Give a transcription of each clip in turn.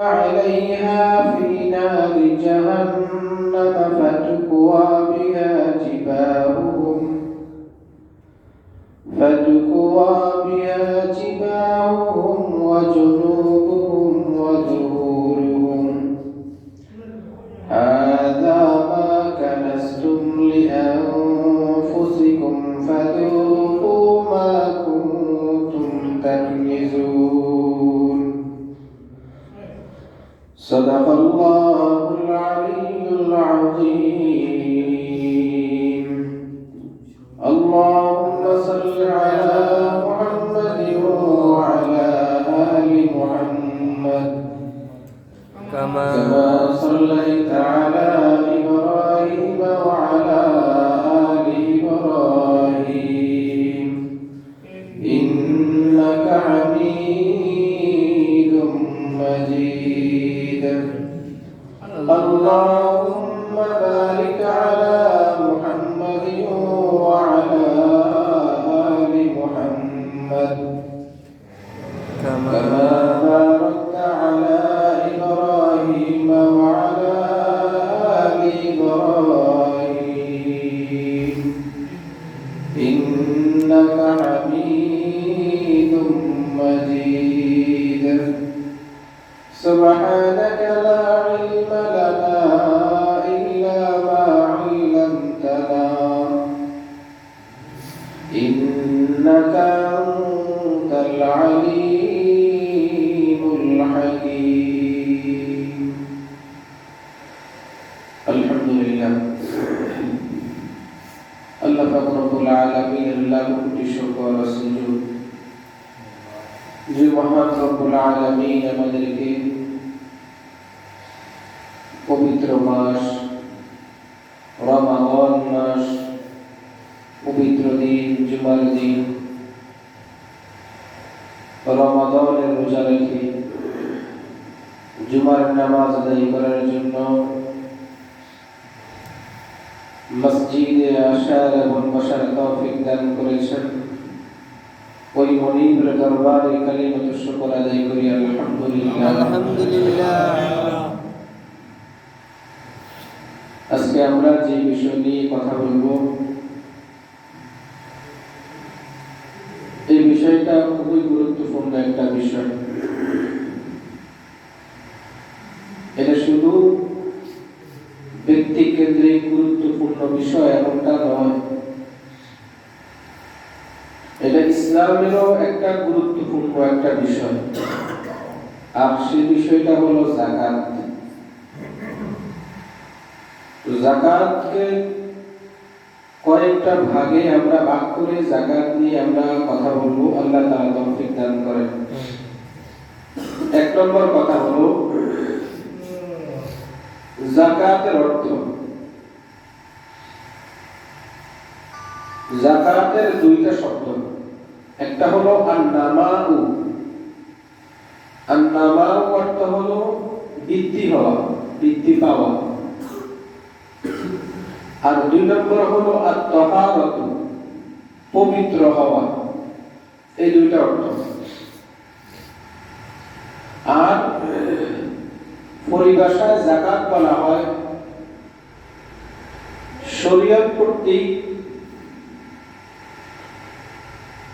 عليها في نار جهنم فتكوى بها جباههم وجنوبهم وظهورهم هذا ما كنزتم لأنفسكم فذوقوا ما كنتم تكنزون صدق الله العلي العظيم اللهم صل على محمد وعلى آل محمد كما صليت على إبراهيم وعلى آل إبراهيم إنك حميد مجيد اللهم بارك على محمد وعلى آل محمد كما باركت على إبراهيم وعلى آل إبراهيم إنك حميد مجيد سبحانك لا علم لنا إلا ما علمتنا إنك أنت العليم الحكيم الحمد لله আল্লাহ পাক রব্বুল আলামিনের লাখো কোটি শুকর ও সুজুদ যে মহান রব্বুল আলামিন আমাদেরকে পবিত্র মাস রমাদান মাস পবিত্র দিন জুমার দিন রমাদানের রোজা রেখে জুমার নামাজ আদায় করার জন্য মসজিদে আসার এবং বসার তৌফিক দান করেছেন ওই মনিবের দরবারে কালিমাতুশ শুকর আদায় করি আলহামদুলিল্লাহ। আজকে আমরা যে বিষয় নিয়ে কথা বলবো এই বিষয়টা খুবই গুরুত্বপূর্ণ একটা বিষয়। এটা শুধু ব্যক্তি কেন্দ্রিক গুরুত্বপূর্ণ বিষয় এমনটা নয়, এটা ইসলামেরও একটা গুরুত্বপূর্ণ একটা বিষয়। আর সেই বিষয়টা হলো যাকাত। যাকাতকে কয়েকটা ভাগে আমরা ভাগ করে যাকাত নিয়ে আমরা কথা বলবো, আল্লাহ তাআলা তৌফিক দান করেন। এক নম্বর কথা হলো যাকাতের অর্থ। যাকাতের দুইটা শব্দ, একটা হলো আন-নামাউ। আন-নামাউ অর্থ হলো বৃদ্ধি হওয়া, বৃদ্ধি পাওয়া। আর দুই নম্বর হলো আত-তাহারাতু, পবিত্র হওয়া। এই দুইটা অর্থ। আর পরিভাষায় যাকাত বলা হয় শরীয়ত কর্তৃক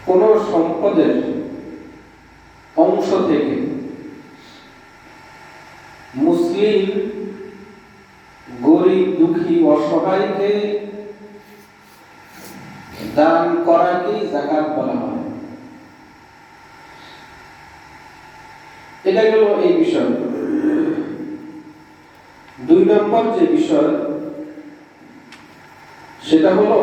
কোন সম্পদের অংশ থেকে মুসলিম গরিব দুঃখী অসহায়কে দান করাকে যাকাত বলা হয়। এটা গেল এই বিষয়। দুই নম্বর যে বিষয় সেটা হলো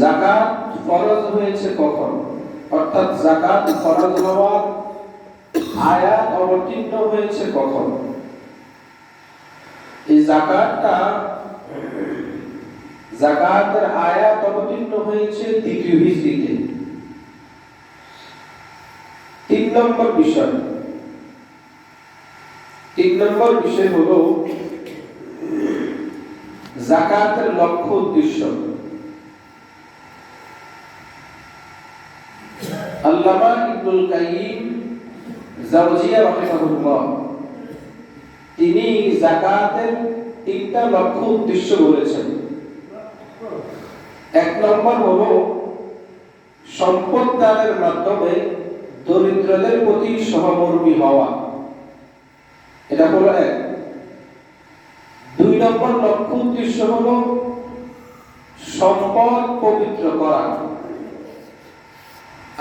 যাকাত ফরজ হয়েছে কখন, অর্থাৎ যাকাত ফরজ হওয়ার আয়াত অবতীর্ণ হয়েছে কখন। এই যাকাতের আয়াত অবতীর্ণ হয়েছে দ্বিতীয় হিজরিতে। তিন নম্বর বিষয় হলো যাকাতের লক্ষ্য উদ্দেশ্য। আল্লামা ইবনুল কাইয়িম জাওজিয়া রাহিমাহুল্লাহ তিনি যাকাতের তিনটা লক্ষ্য উদ্দেশ্য বলেছেন। এক নম্বর হলো সম্পদ দানের মাধ্যমে দরিদ্রদের প্রতি সহমর্মী হওয়া, এটা হলো এক। দুই নম্বর লক্ষ্য উদ্দেশ্য হলো সম্পদ পবিত্র করা,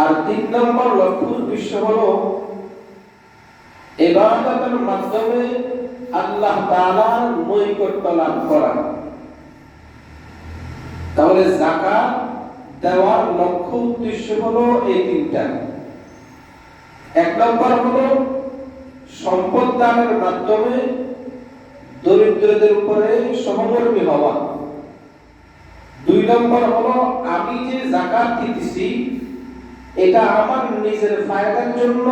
আর তিন নম্বর লক্ষ্য উদ্দেশ্য হলো ইবাদতের মাধ্যমে আল্লাহ তাআলার নৈকট্য লাভ করা। তাহলে যাকাত দেওয়ার লক্ষ্য উদ্দেশ্য হলো এই তিনটা। এক নম্বর হলো সম্পদ দানের মাধ্যমে দরিদ্রদের উপরে সহমর্মী হওয়া। দুই নম্বর হলো আমি যে যাকাত দিতেছি এটা আমার নিজের ফায়দার জন্য,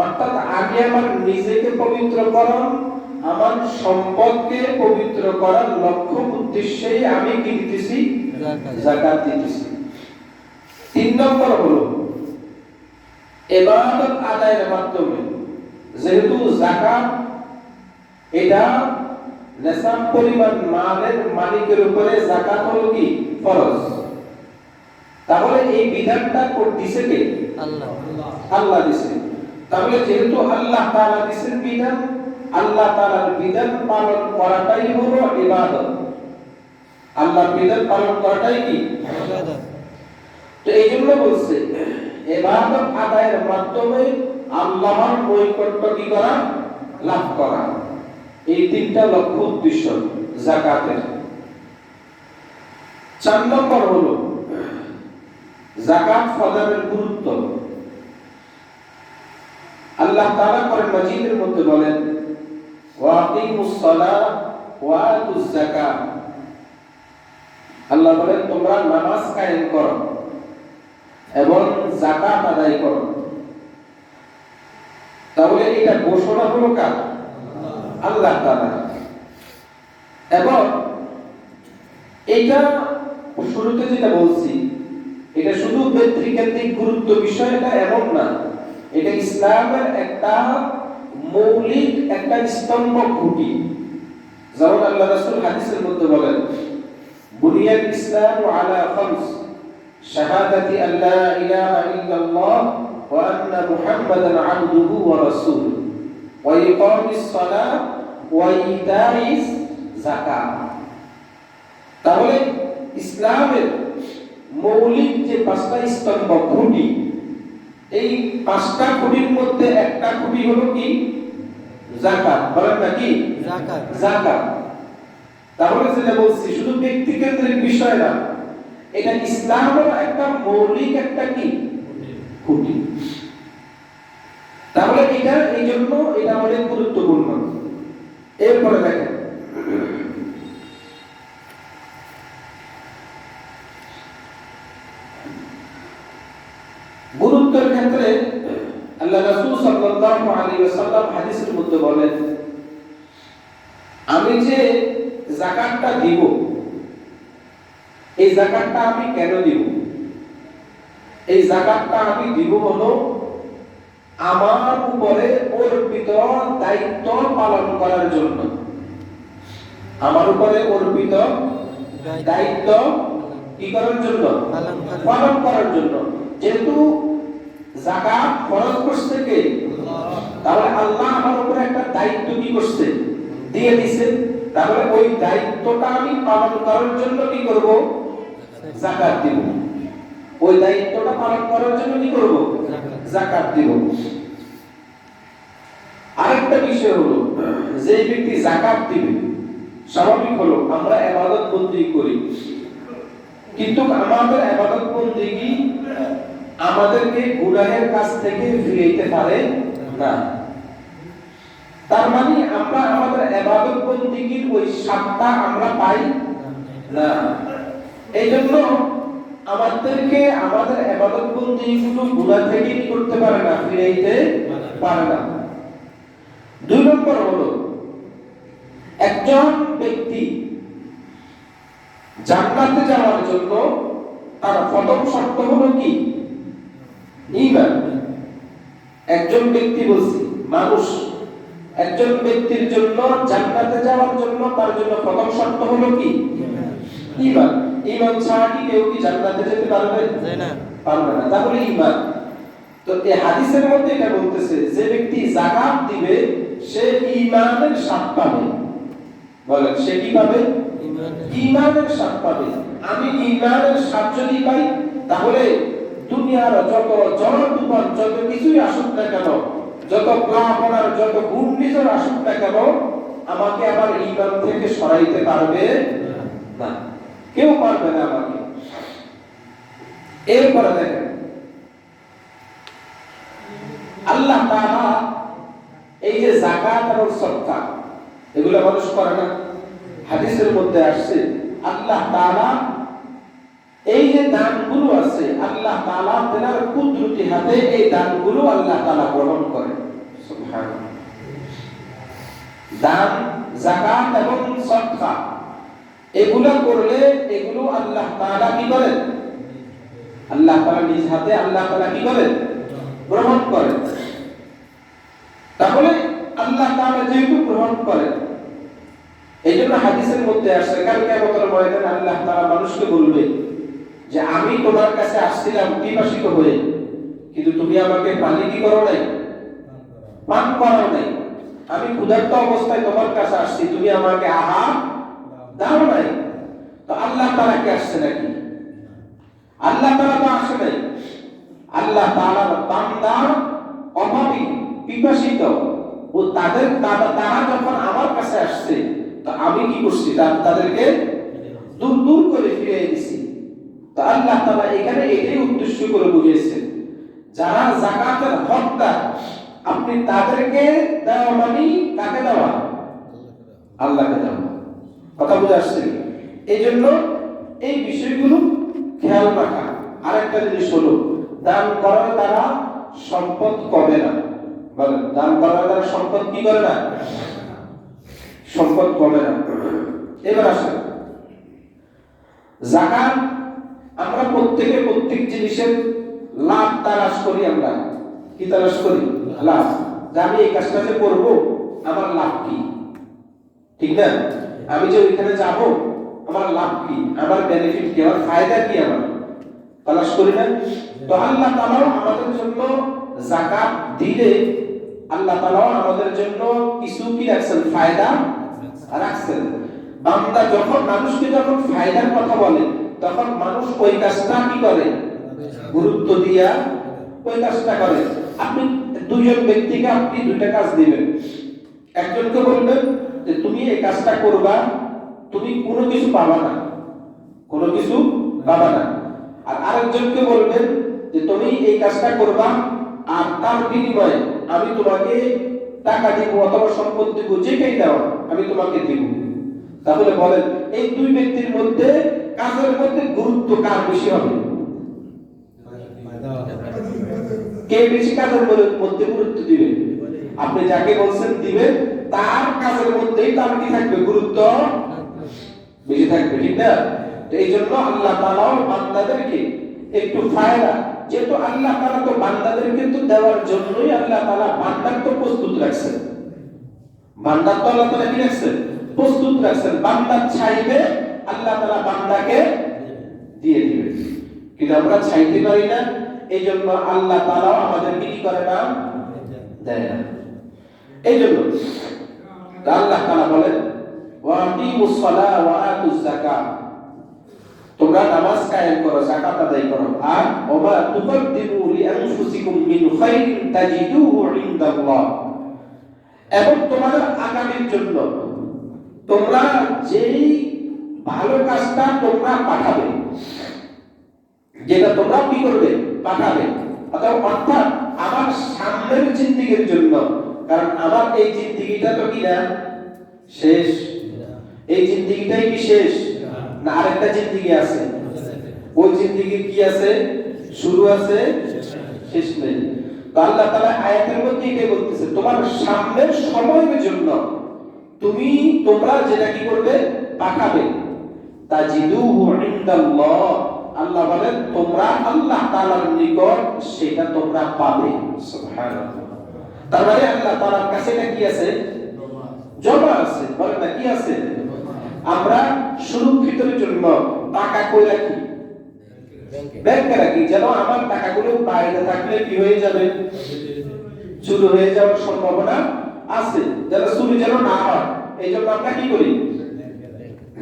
অর্থাৎ আমি আমার নিজেকে পবিত্র করার, আমার সম্পদকে পবিত্র করার লক্ষ্য উদ্দেশ্যেই আমি কি দিতেছি? যাকাত দিতেছি। তিন নম্বর হলো ইবাদত আদায়ের মাধ্যমে, যেহেতু যাকাত এটা নিসাব পরিমাণ মালের মালিকের উপরে যাকাত হলো কি ফরজ, তাহলে এই বিধানটা দিছে কে? আল্লাহ। আল্লাহ দিছে। তাহলে যেহেতু আল্লাহ তাআলা দিছেন বিধান, আল্লাহ তাআলার বিধান পালন করাটাই হলো ইবাদত। আল্লাহর বিধান পালন করাটাই কি ইবাদত। তো এইজন্য বলছে ইবাদত আদায়ের মাধ্যমে আল্লাহর নৈকট্য কি করা? লাভ করা। এই তিনটা লক্ষ্য উদ্দেশ্য যাকাতের। ৪ নম্বর হলো যাকাত প্রদানের গুরুত্ব। আল্লাহ তাআলা কোরআন মাজিদের মধ্যে বলেন ওয়া আকিমুস সালাহ ওয়া আতুজ যাকাত। আল্লাহ বলেন তোমরা নামাজ কায়েম করো এবং যাকাত আদায় করো। তাহলে এটা ঘোষণা হলো কার? আল্লাহ তাআলা। এবং এটা শুরুতে যেটা বলছি এটা শুধু ব্যক্তিকেন্দ্রিক গুরুত্ব বিষয়টা এমন না, এটা ইসলামের একটা মৌলিক একটা স্তম্ভ খুঁটি। যেমন আল্লাহ রাসূল হাদিসের মধ্যে বলেন বুনিয়াল ইসলামু আলা খামস শাহাদাতি আল্লা ইলাহা ইল্লাল্লাহ ওয়া আন্না মুহাম্মাদান আবদুহু ওয়া রাসূলুহু ওয়া ইকামিস সালাহ ওয়া ইতাইজ যাকাত। তাহলে ইসলামের মৌলিক যে পাঁচটা স্তম্ভ খুঁটি, এই পাঁচটা খুঁটির মধ্যে একটা খুঁটি হলো কি? যাকাত। বলেন নাকি? যাকাত। যাকাত। তাহলে যেটা বলছি শুধু ব্যক্তি কেন্দ্রিক বিষয় না, এটা ইসলামের একটা মৌলিক একটা কি খুঁটি। তাহলে এটা এই জন্য এটা অনেক গুরুত্বপূর্ণ। এরপরে দেখেন গুরুত্বের ক্ষেত্রে আল্লাহ রাসূল সাল্লাল্লাহু আলাইহি ওয়াসাল্লাম হাদিসের মধ্যে বলেন আমি যে যাকাতটা দিব, এই যাকাতটা আমি কেন দিব? এই যাকাতটা আমি দিব হলো আমার উপরে অর্পিত দায়িত্ব পালন করার জন্য। আমার উপরে অর্পিত দায়িত্ব কি করার জন্য? পালন করার জন্য। যেহেতু যাকাত ফরজ করছে কে? তাহলে আল্লাহ আমার উপরে একটা দায়িত্ব কি করছে? দিয়ে দিয়েছে। তাহলে ওই দায়িত্বটা আমি পালন করার জন্য কি করব? যাকাত দিব। ওই দায়িত্বটা পালন করার জন্য কি করব? যাকাত দিব। আরেকটা বিষয় হলো যে ব্যক্তি যাকাত দিবে, স্বাভাবিক হলো আমরা ইবাদত বন্দেগী করি, কিন্তু আমাদের ইবাদত বন্দেগী আমাদেরকে গুনাহের কাছ থেকে ফিরাইতে পারে না। তার মানে আমরা আমাদের ইবাদত বন্দেগীর ওই স্বাদটা আমরা পাই না। এইজন্য আমাদেরকে আমাদের ইবাদত বন্দেগীগুলো গুনাহ থেকে কি করতে পারে না? ফিরাইতে পারে না। ২ নম্বর হলো একজন ব্যক্তি জান্নাতে যাওয়ার জন্য তার প্রথম শর্ত হলো কি? ঈমান। একজন ব্যক্তি বলছি, মানুষ একজন ব্যক্তির জন্য জান্নাতে যাওয়ার জন্য তার জন্য প্রথম শর্ত হলো কি? ঈমান। ঈমান ছাড়া কি কেউ কি জান্নাতে যেতে পারবে? না, পারবে না। তাহলে ঈমান। তো এই হাদিসের মধ্যে এটা বলতেছে যে ব্যক্তি যাকাত দিবে সে ঈমানের স্বাদ পাবে। বলেন সে কি পাবে? ঈমানের স্বাদ পাবে। আমি ঈমানের স্বাদ যদি পাই তাহলে দুনিয়ার যত ঝড় তুফান যত কিছুই আসুক না কেন, যত প্লাবনার যত ঘূর্ণিঝড় আসুক না কেন, আমাকে আবার ঈমান থেকে সরাইতে পারবে না, কেউ পারবে না আমাকে। এরপরে দেখেন আল্লাহ তাআলা এই যে যাকাত আর সদকা এগুলো মানুষ করে না। হাদিসের মধ্যে আসছে আল্লাহ তাআলা এই যে দানগুলো আছে আল্লাহ তাআলা তেনার কুদরতি হাতে এই দানগুলো আল্লাহ তাআলা গ্রহণ করে। সুবহানাল্লাহ। দান, যাকাত এবং সদকা এগুলো করলে এগুলো আল্লাহ তাআলা কি করেন? আল্লাহ তাআলা নিজ হাতে আল্লাহ তাআলা কি করেন? গ্রহণ করেন। তাহলে আল্লাহ তাআলা যেহেতু গ্রহণ করেন, এই জন্য হাদিসের মধ্যে আসছে কাল কিয়ামতের ময়দানে আল্লাহ তাআলা মানুষকে বলবে যে আমি তোমার কাছে আসছিলাম পিপাসিত হয়ে, কিন্তু তুমি আমাকে পানি কি করো নাই? পান করাও নাই। আমি ক্ষুধার্ত অবস্থায় তোমার কাছে আসছি, তুমি আমাকে আহার দাও নাই। তো আল্লাহ তাআলা কি আসছে নাকি? আল্লাহ তাআলা তো আসে নাই। আল্লাহ তাআলার বান্দা অভাবী পিপাসিত ও তারা যখন আমার কাছে আসছে তো আমি কি করছি? তাদেরকে দূর দূর করে ফিরিয়ে দিছি। তো আল্লাহ তাআলা এখানে এটাই উদ্দেশ্য করে বুঝিয়েছেন যারা যাকাতের হকদার আপনি তাদেরকে দেওয়া মানে কাকে দেওয়া? আল্লাহকে দেওয়া। কথা বুঝে আসছে? এই জন্য এই বিষয়গুলো খেয়াল রাখা। আরেকটা জিনিস হলো দান করার দ্বারা সম্পদ কমে না। বলেন দান করার দ্বারা সম্পদ কি করে না? সম্পদ কমে না। এবার আসেন যাকাত আমরা প্রত্যেকে প্রত্যেক জিনিসের লাভ তালাশ করি। আমরা কি তালাশ করি? লাভ। যে আমি এই কাজটা যে করবো আমার লাভ কি, ঠিক না? আমি যে ওইখানে যাব আমার লাভ কি, আমার বেনিফিট কি, আমার ফায়দা কি, আমার তালাশ করি না? তো আল্লাহ তাআলা আমাদের জন্য যাকাত দিলে আল্লাহ তাআলা আমাদের জন্য কিছু কি রাখছেন? ফায়দা রাখছেন। বান্দা যখন মানুষকে যখন ফায়দার কথা বলে তখন মানুষ ওই কাজটা কি করে? গুরুত্ব দিয়া ওই কাজটা করে। আপনি দুইজন ব্যক্তিকে আপনি দুইটা কাজ দিবেন, একজনকে বলবেন যে তুমি এই কাজটা করবা, তুমি কোনো কিছু পাবা না, কোনো কিছু পাবা না। আর আরেকজনকে বলবেন যে তুমি এই কাজটা করবা আর তার বিনিময়ে আমি তোমাকে টাকা দিব অথবা সম্পদ দিব, যেটাই দাও আমি তোমাকে দিব। তাহলে বলেন এই দুই ব্যক্তির মধ্যে কাজের মধ্যে গুরুত্ব কার বেশি হবে? কে বেশি কাজের মধ্যে গুরুত্ব দিবে? আপনি যাকে বলছেন দিবেন তার কাজের মধ্যেই তার কি থাকবে? গুরুত্ব বেশি থাকবে, ঠিক না? তো এই জন্য আল্লাহ তাআলা বান্দাদেরকে একটু ফায়দা, যেহেতু আল্লাহ তাআলা তো বান্দাদেরকে তো দেওয়ার জন্যই আল্লাহ তাআলা বান্দার তো প্রস্তুত রাখছেন। বান্দার তো আল্লাহ তাআলা কি রাখছেন? প্রস্তুত রাখছেন। বান্দা চাইবে আল্লাহ তাআলা বান্দাকে দিয়ে দিবেন, কিন্তু আমরা চাইতে পারি না। এই জন্য আল্লাহ তাআলা আমাদেরকে কি করে না? দেয় না। এই জন্য আল্লাহ তাআলা বলেন ওয়া আকিমুস সালাহ ওয়া আতুজ যাকাত, তোমরা নামাজ কায়েম করো, যাকাত আদায় করো। আর ওমা তুকদ্দিমু লিআনফুসিকুম মিন খাইরিন তাজিদুহু ইনদাল্লাহ, এবং তোমাদের আগামীর জন্য তোমরা যেই ভালো কাজটা তোমরা পাঠাবে, যেটা তোমরা কি করবে? পাঠাবে। অর্থাৎ আমার সামনের জিন্দেগির জন্য, কারণ আমার এই জিন্দেগিটা তো কি না শেষ? এই জিন্দেগিটাই কি শেষ না আরেকটা জিন্দেগি আছে? ওই জিন্দেগির কি আছে? শুরু আছে, শেষ নেই। তো আল্লাহ তাআলা আয়াতের মধ্যে এটাই বলতেছে তোমার সামনের সময়ের জন্য তোমরা যেটা কি করবে? পাঠাবে। তাজিদুহু ইনদাল্লাহ, আল্লাহ বলেন তোমরা আল্লাহ তাআলার নিকট সেটা তোমরা পাবে। সুবহানাল্লাহ। তার মানে আল্লাহ তাআলার কাছে এটা কি আছে? জমা আছে। বলেন না কি আছে? আমরা সুরক্ষিতের জন্য টাকা কই রাখি? ব্যাংকে রাখি, যেন আমার টাকাগুলো বাইরে থাকলে কি হয়ে যাবে? চুরি হয়ে যাওয়ার সম্ভাবনা আছে, যেন চুরি যেন না হয়। এই জন্য আমরা কি করি?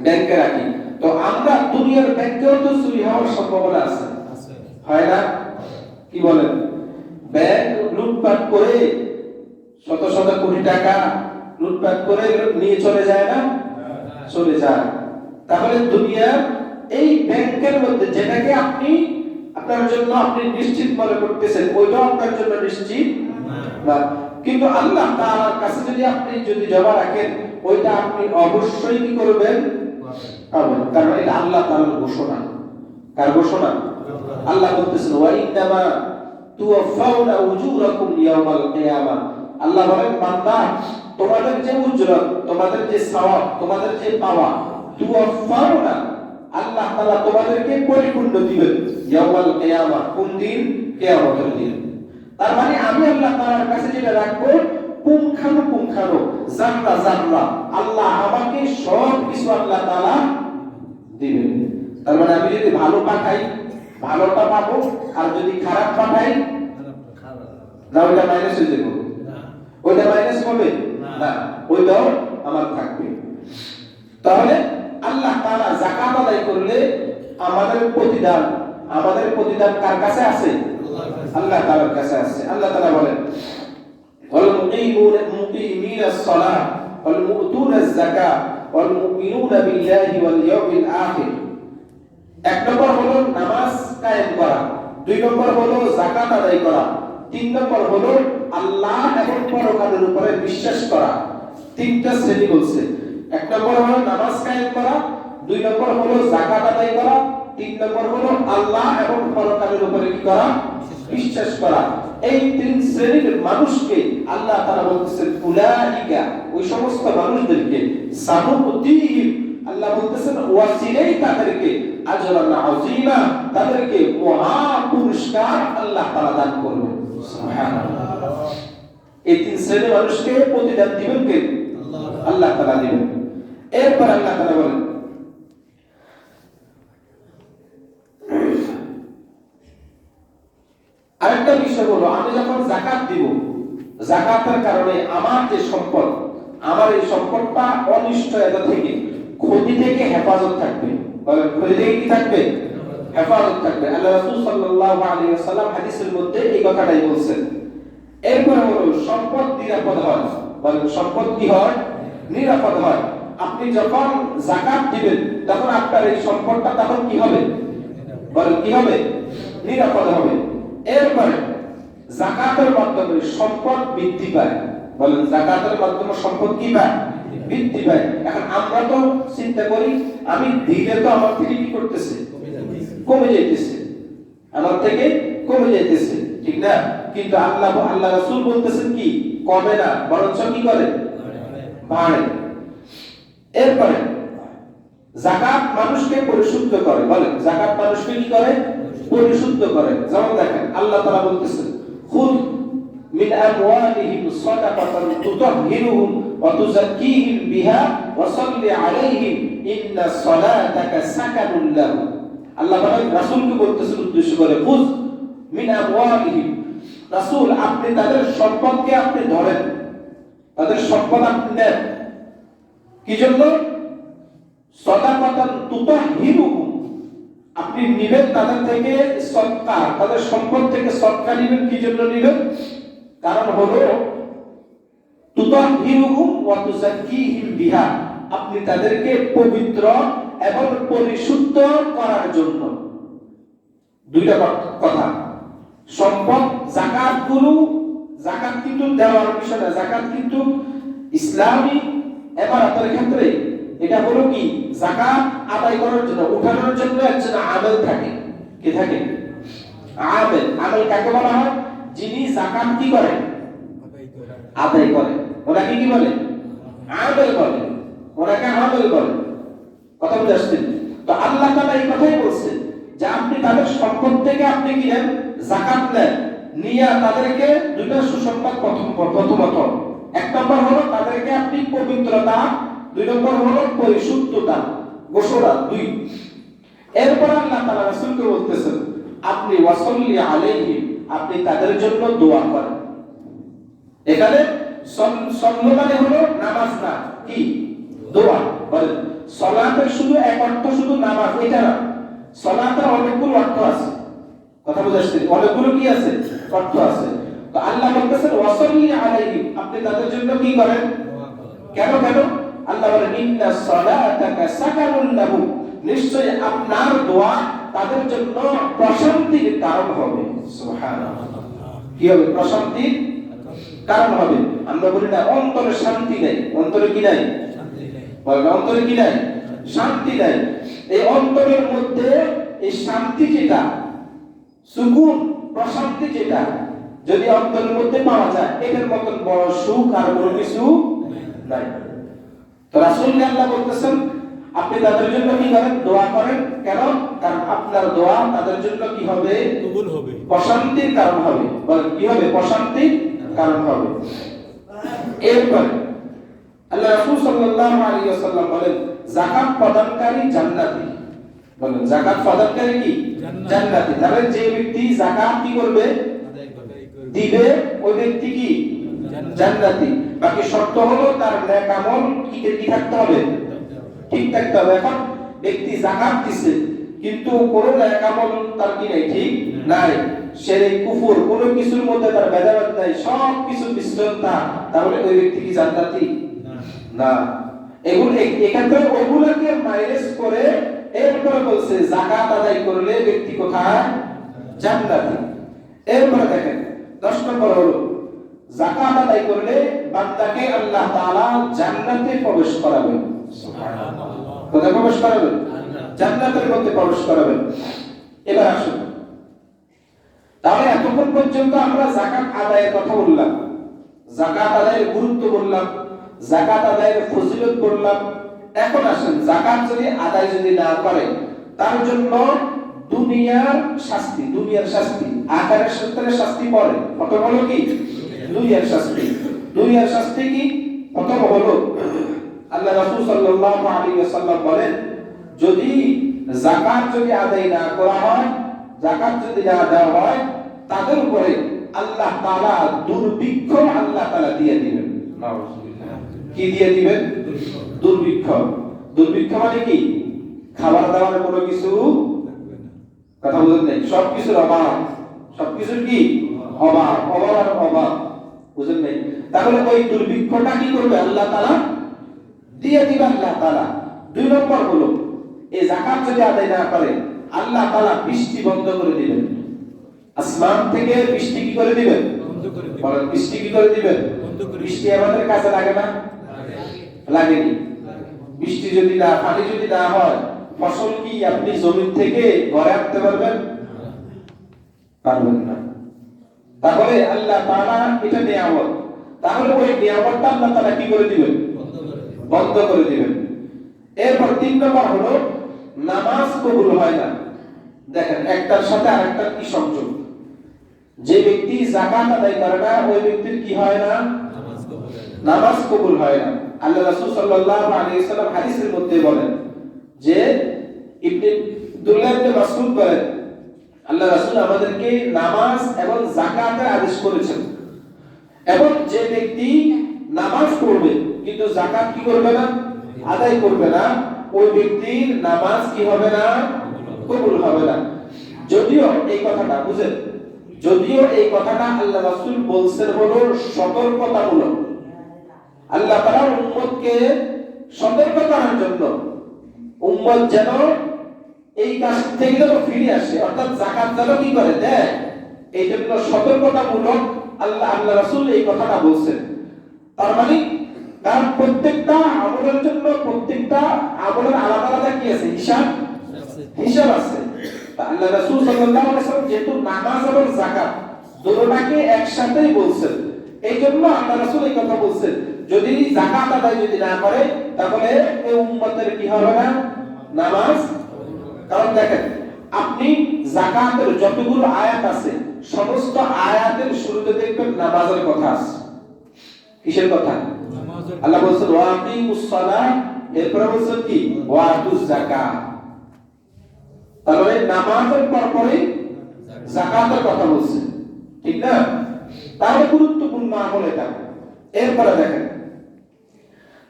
ব্যাংকে রাখি। তো আমরা দুনিয়ার ব্যাংকেও তো চুরি হওয়ার সম্ভাবনা আছে, হয় না? কি বলেন? ব্যাংক লুটপাট করে শত শত কোটি টাকা লুটপাট করে নিয়ে চলে যায় না? চলে যায়। তাহলে দুনিয়ার এই ব্যাংকের মধ্যে যেটাকে আপনি আপনার জন্য আপনি নিশ্চিত মনে করতেছেন, ওইটাও আপনার জন্য নিশ্চিত না। কিন্তু আল্লাহ তাআলার কাছে যদি জমা রাখেন, ওইটা আপনি অবশ্যই কি করবেন? পাবেন। কারণ এটা আল্লাহ তাআলার ঘোষণা। কার ঘোষণা? আল্লাহ বলতেছেন ওয়া ইন্নামা তুওয়াফাউনা উজুরাকুম ইয়াওমাল কিয়ামা। আল্লাহ বলেন বান্দা, তোমাদের যে উজরত, তোমাদের যে সওয়াব, তোমাদের যে পাওয়া, তুওয়াফাউনা, আল্লাহ তাআলা তোমাদেরকে পরিপূর্ণ দিবেন ইয়াওমাল কিয়ামা। কোন দিন? কিয়ামতের দিন। তার মানে আমি আল্লাহ তাআলার কাছে যেটা রাখবো, পুঙ্খানু জাররা জাররা আল্লাহ আমাকে সব কিছু আল্লাহ তাআলা দিবেন। তার মানে আমি যদি ভালো পাঠাই, ভালোটা পাবো, আর যদি খারাপ পাঠাই, না ওইটা মাইনাস হয়ে যাবে? ওইটা মাইনাস হবে না, ওইটাও আমার থাকবে। তাহলে আল্লাহ তাআলা যাকাত আদায় করলে আমাদের প্রতিদান কার কাছে আছে? আল্লাহ তাআলার কাছে আছে। আল্লাহ তাআলা বলেন ওয়াল মুকিমিনাস সালাহ ওয়াল মুতুনাজ যাকাত ওয়াল মুমিনুনা বিল্লাহি ওয়াল ইয়াউমিল আখির। এক নম্বর হলো নামাজ কায়েম করা, দুই নম্বর হলো যাকাত আদায় করা, তিন নম্বর হলো আল্লাহ এবং পরকালের উপরে বিশ্বাস করা। তিনটা শ্রেণী বলছে। এক নম্বর হলো নামাজ কায়েম করা, দুই নম্বর হলো যাকাত আদায় করা, তিন নম্বর হলো আল্লাহ এবং পরকালের উপরে কি করা? বিশ্বাস করা। এই তিন শ্রেণীর মানুষকে আল্লাহ তাআলা বলতেছেন উলাইকা, ওই সমস্ত মানুষদেরকে সানুতিহিম, আল্লাহ বলতেছেন ওয়াসিলাই তাদেরকে আজরান আযীমা, তাদেরকে মহা পুরস্কার আল্লাহ তাআলা দান করবেন। সুবহানাল্লাহ। এই তিন শ্রেণীর মানুষকে প্রতিদান দিবেন কে? আল্লাহ তাআলা দিবেন। এরপর আল্লাহ তাআলা বলেন আরেকটা বিষয় হলো, আমি যখন যাকাত দিব, যাকাতের কারণে আমার যে সম্পদ, আমার এই সম্পদটা অনিশ্চয়তা থেকে, ক্ষতি থেকে হেফাজত থাকবে। বলেন ক্ষতি থেকে কি থাকবে? হেফাজত থাকবে। আল্লাহ রাসূল সাল্লাল্লাহু আলাইহি ওয়াসাল্লাম হাদিসের মধ্যে এই কথাটাই বলছেন। এরপর হলো সম্পদ নিরাপদ হয়। বলেন সম্পদ কি হয়? নিরাপদ হয়। আপনি যখন যাকাত দিবেন, তখন আপনার এই সম্পদটা তখন কি হবে? বলেন কি হবে? নিরাপদ হবে। এরপরে যাকাতের মাধ্যমে সম্পদ বৃদ্ধি পায়। বলেন যাকাতের মাধ্যমে সম্পদ কি পায়? বৃদ্ধি পায়। এখন আমরা তো চিন্তা করি, আমি দিলে তো আমার থেকে কি করতেছে? কমে যাইতেছে, আমার থেকে কমে যাইতেছে, ঠিক না? কিন্তু আল্লাহ রাসূল বলতেছেন কি? কমে না, বরঞ্চ কি করে? বাড়ে। এরপরে যাকাত মানুষকে পরিশুদ্ধ করে। বলেন যাকাত মানুষকে কি করে? পরিশুদ্ধ করে। যেমন দেখেন আল্লাহ তাআলা বলতেছেন খুদ মিন আমওয়ালিহিম সাদাকাতান তুতাহহিরুহুম ওয়া তুযাক্কিহিম বিহা ওয়া সাল্লি আলাইহিম ইন্না সালাতাকা সাকানুল লাহুম। আল্লাহ বলেন রাসূলকে বলতেছেন উদ্দেশ্য করে, খুদ মিন আমওয়ালিহিম, রাসূল আপনি তাদের সম্পদকে আপনি ধরেন, তাদের সম্পদ আপনি নেন। কি জন্য? সাদাকাতান তুতাহহিরুহুম, আপনি নিবেন তাদের থেকে সদকা, তাদের সম্পদ থেকে সদকা নিবেন। কি জন্য নিবেন? কারণ হলো তুতাহহিরুহুম ওয়া তুযাক্কিহিম বিহা, আপনি তাদেরকে পবিত্র এবং পরিশুদ্ধ করার জন্য। দুইটা কথা। সম্পদ যাকাত কিন্তু দেওয়ার বিষয় না, যাকাত কিন্তু ইসলামী ইবাদতের ক্ষেত্রে এটা হলো কি? যাকাত আদায় করার জন্য, উঠানোর জন্য একজন আমেল থাকে। কি থাকে? আমেল। আমেল কাকে বলা হয়? যিনি যাকাত কি করে? আদায় করে। ওনাকে কি বলে? আমেল বলে। ওনাকে আমেল বলে। কথা বুঝতে? তো আল্লাহ তাআলা এই কথাই বলছেন যে আপনি তাদের সম্পদ থেকে আপনি কি নেন, যাকাত নেন, নিয়ে তাদেরকে দুইটা সুসংবাদ প্রথমত, এক নম্বর হলো তাদেরকে আপনি পবিত্রতা, দুই নম্বর হলো পরিশুদ্ধতা, গোসরা দুই। এরপর আল্লাহ তাআলা রাসূলকে বলতেছেন আপনি ওয়াসাল্লি আলাইহিম, আপনি তাদের জন্য দোয়া করেন। এখানে সাল্লু মানে হলো নামাজ না, কি দোয়া। বলেন সালাতের শুধু এক অর্থ শুধু নামাজ এটা না, সালাতের অনেকগুলো অর্থ আছে, কথা বুঝাচ্ছি, অনেকগুলো কি আছে অর্থ আছে। তো আল্লাহ বলতেছেন ওয়াসাল্লি আলাইহিম, আপনি তাদের জন্য কি করেন, কেন আল্লাহ বলেন ইন্না সালাতাকা সাকানুল লাহুম, নিশ্চয় আপনার দোয়া তাদের জন্য প্রশান্তির কারণ হবে। সুবহানাল্লাহ, কি হবে, প্রশান্তির কারণ হবে। আমরা বলি না অন্তরে শান্তি নাই, অন্তরে কি নাই, বলেন অন্তরে কি নাই, শান্তি নাই। এই অন্তরের মধ্যে এই শান্তি যেটা, সুকুন, প্রশান্তি যেটা যদি অন্তরের মধ্যে পাওয়া যায়, এটার মতন বড় সুখ আর কোনো কিছু নাই। তো রাসূলকে আল্লাহ বলতেছেন আপনি তাদের জন্য কি করেন, দোয়া করেন। কেন? কারণ আপনার দোয়া তাদের জন্য কি হবে, কবুল হবে, প্রশান্তির কারণ হবে। বলেন কি হবে, প্রশান্তির কারণ হবে। এরপর আল্লাহ রাসূল সাল্লাল্লাহু আলাইহি ওয়াসাল্লাম বলেন যাকাত প্রদানকারী জান্নাতি। বলেন যাকাত প্রদানকারী কি জান্নাতি। তাহলে যে ব্যক্তি যাকাত কি করবে, দিবে, ওই ব্যক্তি কি জান্নাতি। বাকি শর্ত হলো তার নেক আমল কি থাকতে হবে, ঠিক থাকতে হবে। এখন ব্যক্তি যাকাত দিছে কিন্তু কোন নেক আমল তার কি নাই, ঠিক নাই, শিরক কুফর কোনো কিছুর মধ্যে তার ভেদাভেদ নাই, সব কিছু মিশ্রণতা, তাহলে ওই ব্যক্তি কি জান্নাতি না। এগুলো এখানে ওগুলোকে মাইনাস করে এরপরে বলছে যাকাত আদায় করলে ব্যক্তি কোথায়, জান্নাতি। এরপরে দেখেন 10 নম্বর হলো যাকাত আদায় করলে বান্দাকে আল্লাহ তাআলা জান্নাতে প্রবেশ করাবেন। সুবহানাল্লাহ, কোথায় প্রবেশ করাবেন, জান্নাতের মধ্যে প্রবেশ করাবেন। এবার আসুন, তাহলে এতক্ষণ পর্যন্ত আমরা যাকাত আদায়ের কথা বললাম, যাকাত আদায়ের গুরুত্ব বললাম, যাকাত আদায়ের ফজিলত বললাম। এখন আসেন যাকাত যদি আদায় যদি না করে তার জন্য দুনিয়ার শাস্তি, দুনিয়ার শাস্তি, আখিরাতের সত্যের শাস্তি পড়ে। প্রথম হলো কি দুনিয়ার শাস্তি। দুনিয়ার শাস্তি কি, প্রথম হলো আল্লাহ রাসূল সাল্লাল্লাহু আলাইহি ওয়াসাল্লাম বলেন যদি যাকাত যদি আদায় না করা হয়, যাকাত যদি না দেওয়া হয়, তাদের উপরে আল্লাহ তাআলা দুর্ভিক্ষ আল্লাহ তাআলা দিয়ে দিবেন। কি দিয়ে দিবেন, দুর্ভিক্ষ। দুর্ভিক্ষ মানে কি, খাবার দাবার কোনো কিছু, কথা বুঝেন নাই, সবকিছুর অভাব, সবকিছুর কি অভাব, অভাব আর অভাব, বুঝেন নাই। তাহলে ওই দুর্ভিক্ষটা কি করবে, আল্লাহ তাআলা দিয়ে দিবেন আল্লাহ তাআলা। 2 নম্বর হলো এই যাকাত যদি আদায় না করে আল্লাহ তাআলা বৃষ্টি বন্ধ করে দিবেন, আসমান থেকে বৃষ্টি কি করে দিবেন, বন্ধ করে দিবেন। বলেন বৃষ্টি কি করে দিবেন, বন্ধ করে। বৃষ্টি আমাদের কাছে লাগে না, লাগেনি। বৃষ্টি যদি না, পানি যদি না হয়, ফসল কি আপনি জমি থেকে ঘরে আনতে পারবেন, পারবেন না। তাহলে আল্লাহ তাআলা এটা নিয়ামত, তাহলে ওই নিয়ামতটা আল্লাহ তাআলা কি করে দিবেন, বন্ধ করে দিবেন। এরপর 3 নম্বর হলো নামাজ কবুল হয় না। দেখেন একটার সাথে আরেকটার কি সংযোগ। যে ব্যক্তি যাকাত আদায় করে না ওই ব্যক্তির কি হয় না, নামাজ কবুল হয় না। আল্লাহ রাসূল সাল্লাল্লাহু আলাইহি ওয়াসাল্লাম হাদিসের মধ্যে বলেন যে ইবনে আব্দুল্লাহ ইবনে মাসউদ বলেন আল্লাহ রাসূল আমাদেরকে নামাজ এবং যাকাতের আদেশ করেছেন, এবং যে ব্যক্তি নামাজ পড়বে কিন্তু যাকাত কি করবে না, আদায় করবে না, ওই ব্যক্তির নামাজ কি হবে না, কবুল হবে না। যদিও এই কথাটা বুঝেন, যদিও এই কথাটা আল্লাহ রাসূল বলছেন হলো সতর্কতামূলক, আল্লাহ তাআলা উম্মতকে সতর্ক করার জন্য, উম্মত যেন এই কাজ থেকে যেন ফিরে আসে, অর্থাৎ যাকাত যেন কি করে দেয়, এই জন্য সতর্কতামূলক আল্লাহ রাসূল এই কথাটা বলছেন। তার মানে কারণ প্রত্যেকটা আমলের জন্য প্রত্যেকটা আমলের আলাদা আলাদা কি আছে, হিসাব আছে। আল্লাহ রাসূল সাল্লাল্লাহু আলাইহি ওয়াসাল্লাম যেহেতু নামাজ এবং যাকাত দুটোটাকে একসাথেই বলছেন, এই জন্য আল্লাহ রাসূল এই কথা বলছেন যদি যাকাত আদায় যদি না করে তাহলে এই উম্মতের কি হবে না, নামাজ। কারণ দেখেন আপনি যাকাতের যতগুলো আয়াত আছে সমস্ত আয়াতের শুরুতে দেখবেন নামাজের কথা আছে। কিসের কথা? আল্লাহ বলেছেন ওয়া আকিমুস সালাহ, এরপরে বলেছেন কি ওয়া আতুজ যাকাত। তাহলে নামাজের পরপরই যাকাতের কথা বলছে, ঠিক না? তাহলে গুরুত্বপূর্ণ আমল এটা। এরপরে দেখেন,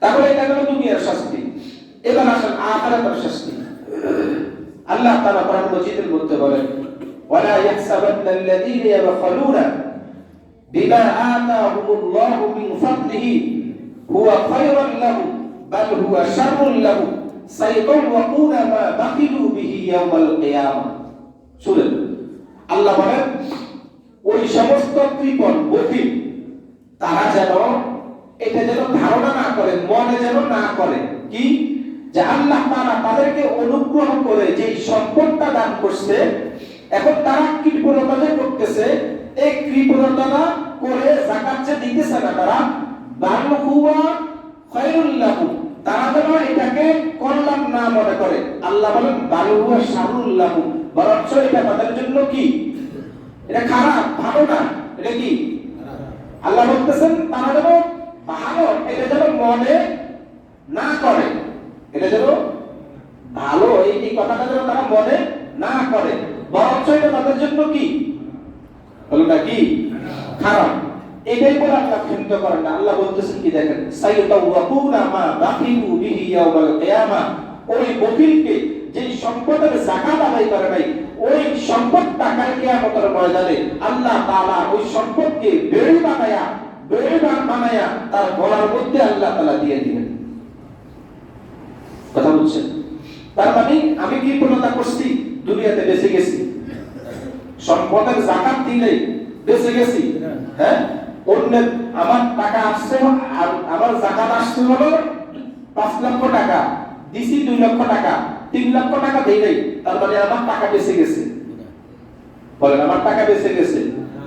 তাহলে এটা হলো দুনিয়ার শাস্তি। এবার আসেন আখিরাতের শাস্তি। আল্লাহ তাআলা কোরআন মাজিদের মধ্যে বলেন ওয়ালা ইয়াহসাবান্নাল্লাযীনা ইয়াবখালুনা বিমা আতাহুমুল্লাহু মিন ফাদলিহি হুয়া খায়রান লাহুম বাল হুয়া শাররুন লাহুম সায়াতাওয়াকুনা মা বাখিলু বিহি ইয়াওমাল কিয়ামাহ। শুনেন, আল্লাহ বলেন ওই সমস্ত কৃপণ বখিল তারা যেন এটা যেন ধারণা না করে, মনে যেন না করে কি যে আল্লাহ তাআলা তাদেরকে অনুগ্রহ করে যে সম্পদটা দান করছে, এখন তারা কৃপণতা করতেছে, এই কৃপণতা করে যাকাত যে দিতেছে না তারা, বাল হুয়া খায়রুল লাহুম, তারা যেন এটাকে কল্যাণ না মনে করে। আল্লাহ বলেন বাল হুয়া শাররুল লাহুম, বরঞ্চ এটা তাদের জন্য কি, এটা খারাপ, ভালো না, এটা কি আল্লাহ বলতেছেন তারা যেন ভালো এটা যেন মনে না করে, এটা যেন ভালো এই কথাটা যেন তারা মনে না করে, বরঞ্চ এটা তাদের জন্য কি হলো না কি খারাপ। এটাই বলে আল্লাহ চিন্তা করেন না। আল্লাহ বলতেছেন কি দেখেন সাইয়াতাওয়াকুনা মা বাখিলু বিহি ইয়াওমাল কিয়ামাহ, ওই বখিলকে যে সম্পদের যাকাত আদায় করে নাই ওই সম্পদ টাকার কিয়ামতের ময়দানে আল্লাহ তাআলা ওই সম্পদকে বেড়ি বানায়া তার গলার মধ্যে আল্লাহ তাআলা দিয়ে দিবেন। কথা বুঝছেন? তার মানে আমি কি পূর্ণতা করছি, দুনিয়াতে বেঁচে গেছি, সম্পদের যাকাত দিলেই বেঁচে গেছি। হ্যাঁ, অন্য আমার টাকা আসছে, আমার যাকাত আসছে হলো 5 লক্ষ টাকা, দিছি 2 লক্ষ টাকা, 3 লক্ষ টাকা দেই নাই, তার মানে আমার টাকা বেঁচে গেছে। বলেন আমার টাকা বেঁচে গেছে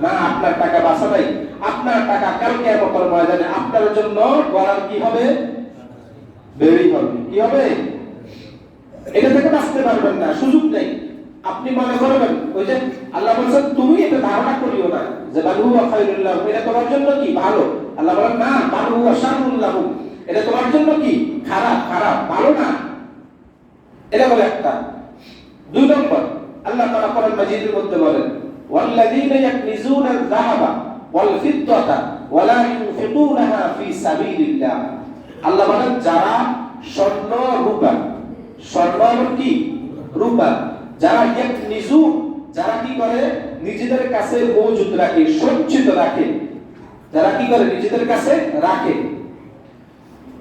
না? আপনার টাকা বাঁচা নাই। আপনার টাকা কাল কিয়ামতের ময়দানে আপনার জন্য গলার কি হবে, বেড়ি হবে। কি হবে? এটা থেকে বাঁচতে পারবেন না, সুযোগ নেই। আপনি মনে করবেন ওই যে আল্লাহ বলেছেন তুমি এটা ধারণা করিও না যে বাল হুয়া খায়রুল লাহুম, এটা তোমার জন্য কি ভালো। আল্লাহ বলেন না, বাল হুয়া শাররুল লাহুম, এটা তোমার জন্য কি খারাপ, খারাপ, ভালো না। এটা বলে একটা। 2 নম্বর, আল্লাহ তাআলা কোরআন মাজিদের মধ্যে বলেন ওয়াল্লাযীনা ইয়াকনিজুনা আয-যাহাবা ওয়াল ফিদ্দাতা ওয়া লা ইউনফিকুনাহা ফি সাবিলিল্লাহ। আল্লাহ বলেন যারা স্বর্ণ রূপা, স্বর্ণ কি রূপা, যারা ইয়াকনিজু, যারা কি করে নিজেদের কাছে মজুদ রাখে, সঞ্চিত রাখে, যারা কি করে নিজেদের কাছে রাখে,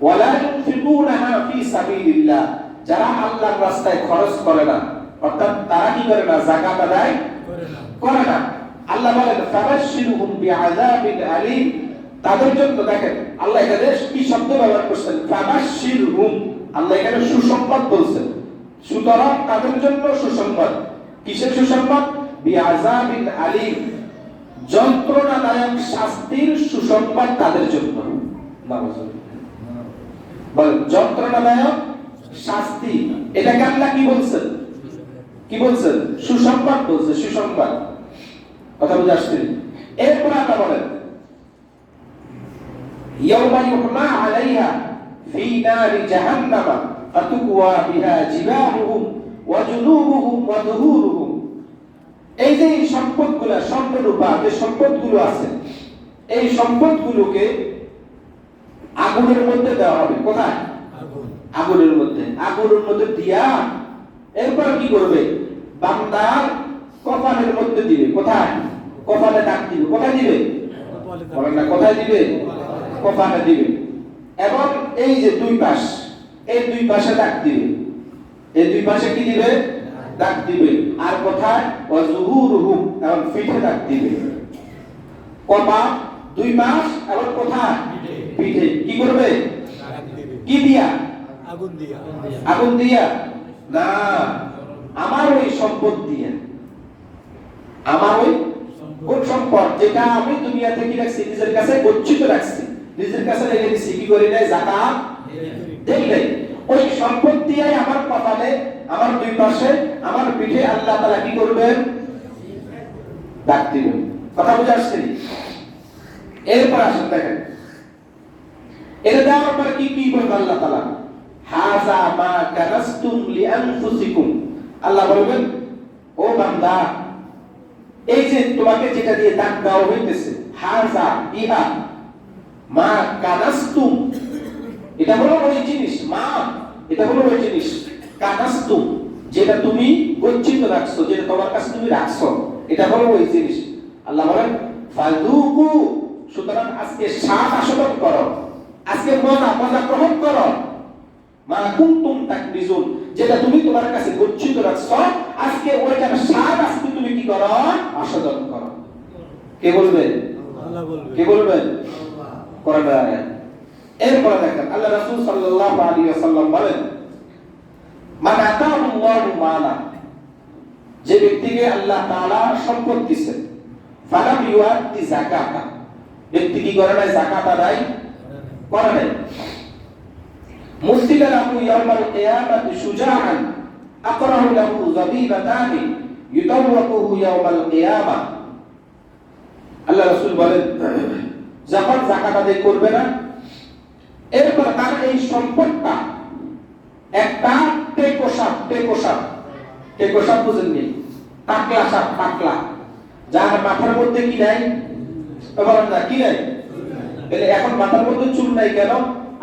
ওয়া লা ইউনফিকুনাহা ফি সাবিলিল্লাহ, যারা আল্লাহর রাস্তায় খরচ করে না, অর্থাৎ তারা কি করে না, যাকাত আদায় করে না। আল্লাহ বলেন ফাবাশশিরহুম বিআযাবিন আলীম, তাদের জন্য দেখেন আল্লাহ এখানে কি শব্দ ব্যবহার করছেন, ফাবাশশিরহুম, আল্লাহ এখানে সুসংবাদ বলছেন। সুতরাং তাদের জন্য সুসংবাদ। কিসের সুসংবাদ? বিআযাবিন আলীম, যন্ত্রণাদায়ক শাস্তির সুসংবাদ তাদের জন্য। বলেন যন্ত্রণাদায়ক শাস্তি, এটাকে আল্লাহ কি বলছেন, কি বলছেন? সুসংবাদ বলছে, সুসংবাদ। কথা বুঝে আসছে? এরপর আল্লাহ বলেন ইয়াওমা ইউহমা আলাইহা ফি নারি জাহান্নাম ফাতুকওয়া বিহা জিবাহুহুম ওয়া জুনুবুহুম ওয়া যুহুরুহুম। এই যে সম্পদগুলো, স্বর্ণরূপা যে সম্পদগুলো আছে, এই সম্পদগুলোকে আগুনের মধ্যে দেওয়া হবে। কোথায়? আগুনের মধ্যে। আগুনের মধ্যে দিয়া এরপর কি করবে? বান্দার কপালের মধ্যে দিবে। কোথায়? কপালে ডাক দিবে। কোথায় দিবে? বলেন না কোথায় দিবে? কপালে দিবে। এবং এই যে 2 পাশ, এই 2 পাশে ডাক দিবে। এই 2 পাশে কি দিবে? ডাক দিবে। আর কোথায়? ওয়াজুহুরুহুম, এবং পিঠে ডাক দিবে। কপাল, 2 পাশ, এবং কোথায়? পিঠে। কি করবে? কি দিয়া? আগুন দিয়া। আগুন দিয়া না, আমার ওই সম্পদ দিয়া, আমার ওই কোন সম্পদ যেটা আমি দুনিয়া থেকে রাখছি, নিজের কাছে গচ্ছিত রাখছি, নিজের কাছে রেখে দিছি, কি করি নাই, যাকাত দেই নাই, ওই সম্পদ দিয়ে আমার কপালে, আমার দুই পাশে, আমার পিঠে আল্লাহ তাআলা কি করবেন? দাগ দিবেন। কথা বুঝে আসছে? এরপর আসেন দেখেন, এটা দেওয়ার পর কি কি বলবেন আল্লাহ তাআলা? হাযা মা কানাসতুম লিআনফুসিকুম। আল্লাহ বলবেন, ও বান্দা, এই যে তোমাকে যেটা দিয়ে দাগ দেওয়া হইতেছে, হাযা ইহা মা কানাসতুম, এটা হলো ওই জিনিস, মা এটা হলো ওই জিনিস, কানাসতুম যেটা তুমি গচ্ছিত রাখছো, যেটা তোমার কাছে তুমি রাখছো, এটা হলো ওই জিনিস। আল্লাহ বলেন ফাযুকু, সুতরাং আজকে স্বাদ আস্বাদন করো, আজকে মজা গ্রহণ করো। মা কুনতুম তাকবিজুন, যেটা তুমি তোমার কাছে গচ্ছিত রাখছো, আজকে ওইটার স্বাদ আজকে তুমি কি করো? আস্বাদন করো। কে বলবেন? আল্লাহ বলবেন। কে বলবেন? আল্লাহ। কোরআন আয়াত। এরপরে দেখেন আল্লাহ রাসূল সাল্লাল্লাহু আলাইহি ওয়াসাল্লাম বলেন, মান আতাহুল্লাহু মালা, যে ব্যক্তিকে আল্লাহ তাআলা সম্পদ দিয়েছেন, ফালাম ইউআদ্দি যাকাতা, ব্যক্তি কি করে নাই? যাকাত আদায় করে নাই। মুসিলা লাহু ইয়াউমাল কিয়ামাতি শুজাআন আকরাহু লাহু যাবিবাতানি ইউতাওয়াকুহু ইয়াউমাল কিয়ামা। আল্লাহ রাসূল বলেন, যখন যাকাত আদায় করবে না, এরপর তার এই সম্পদটা একটা টেকোসাপ বুঝেননি? টাকলা সাপ, টাকলা, যার মাথার মধ্যে কি নাই? বলেন না, কি নাই? এখন মাথার মধ্যে চুল নাই কেন?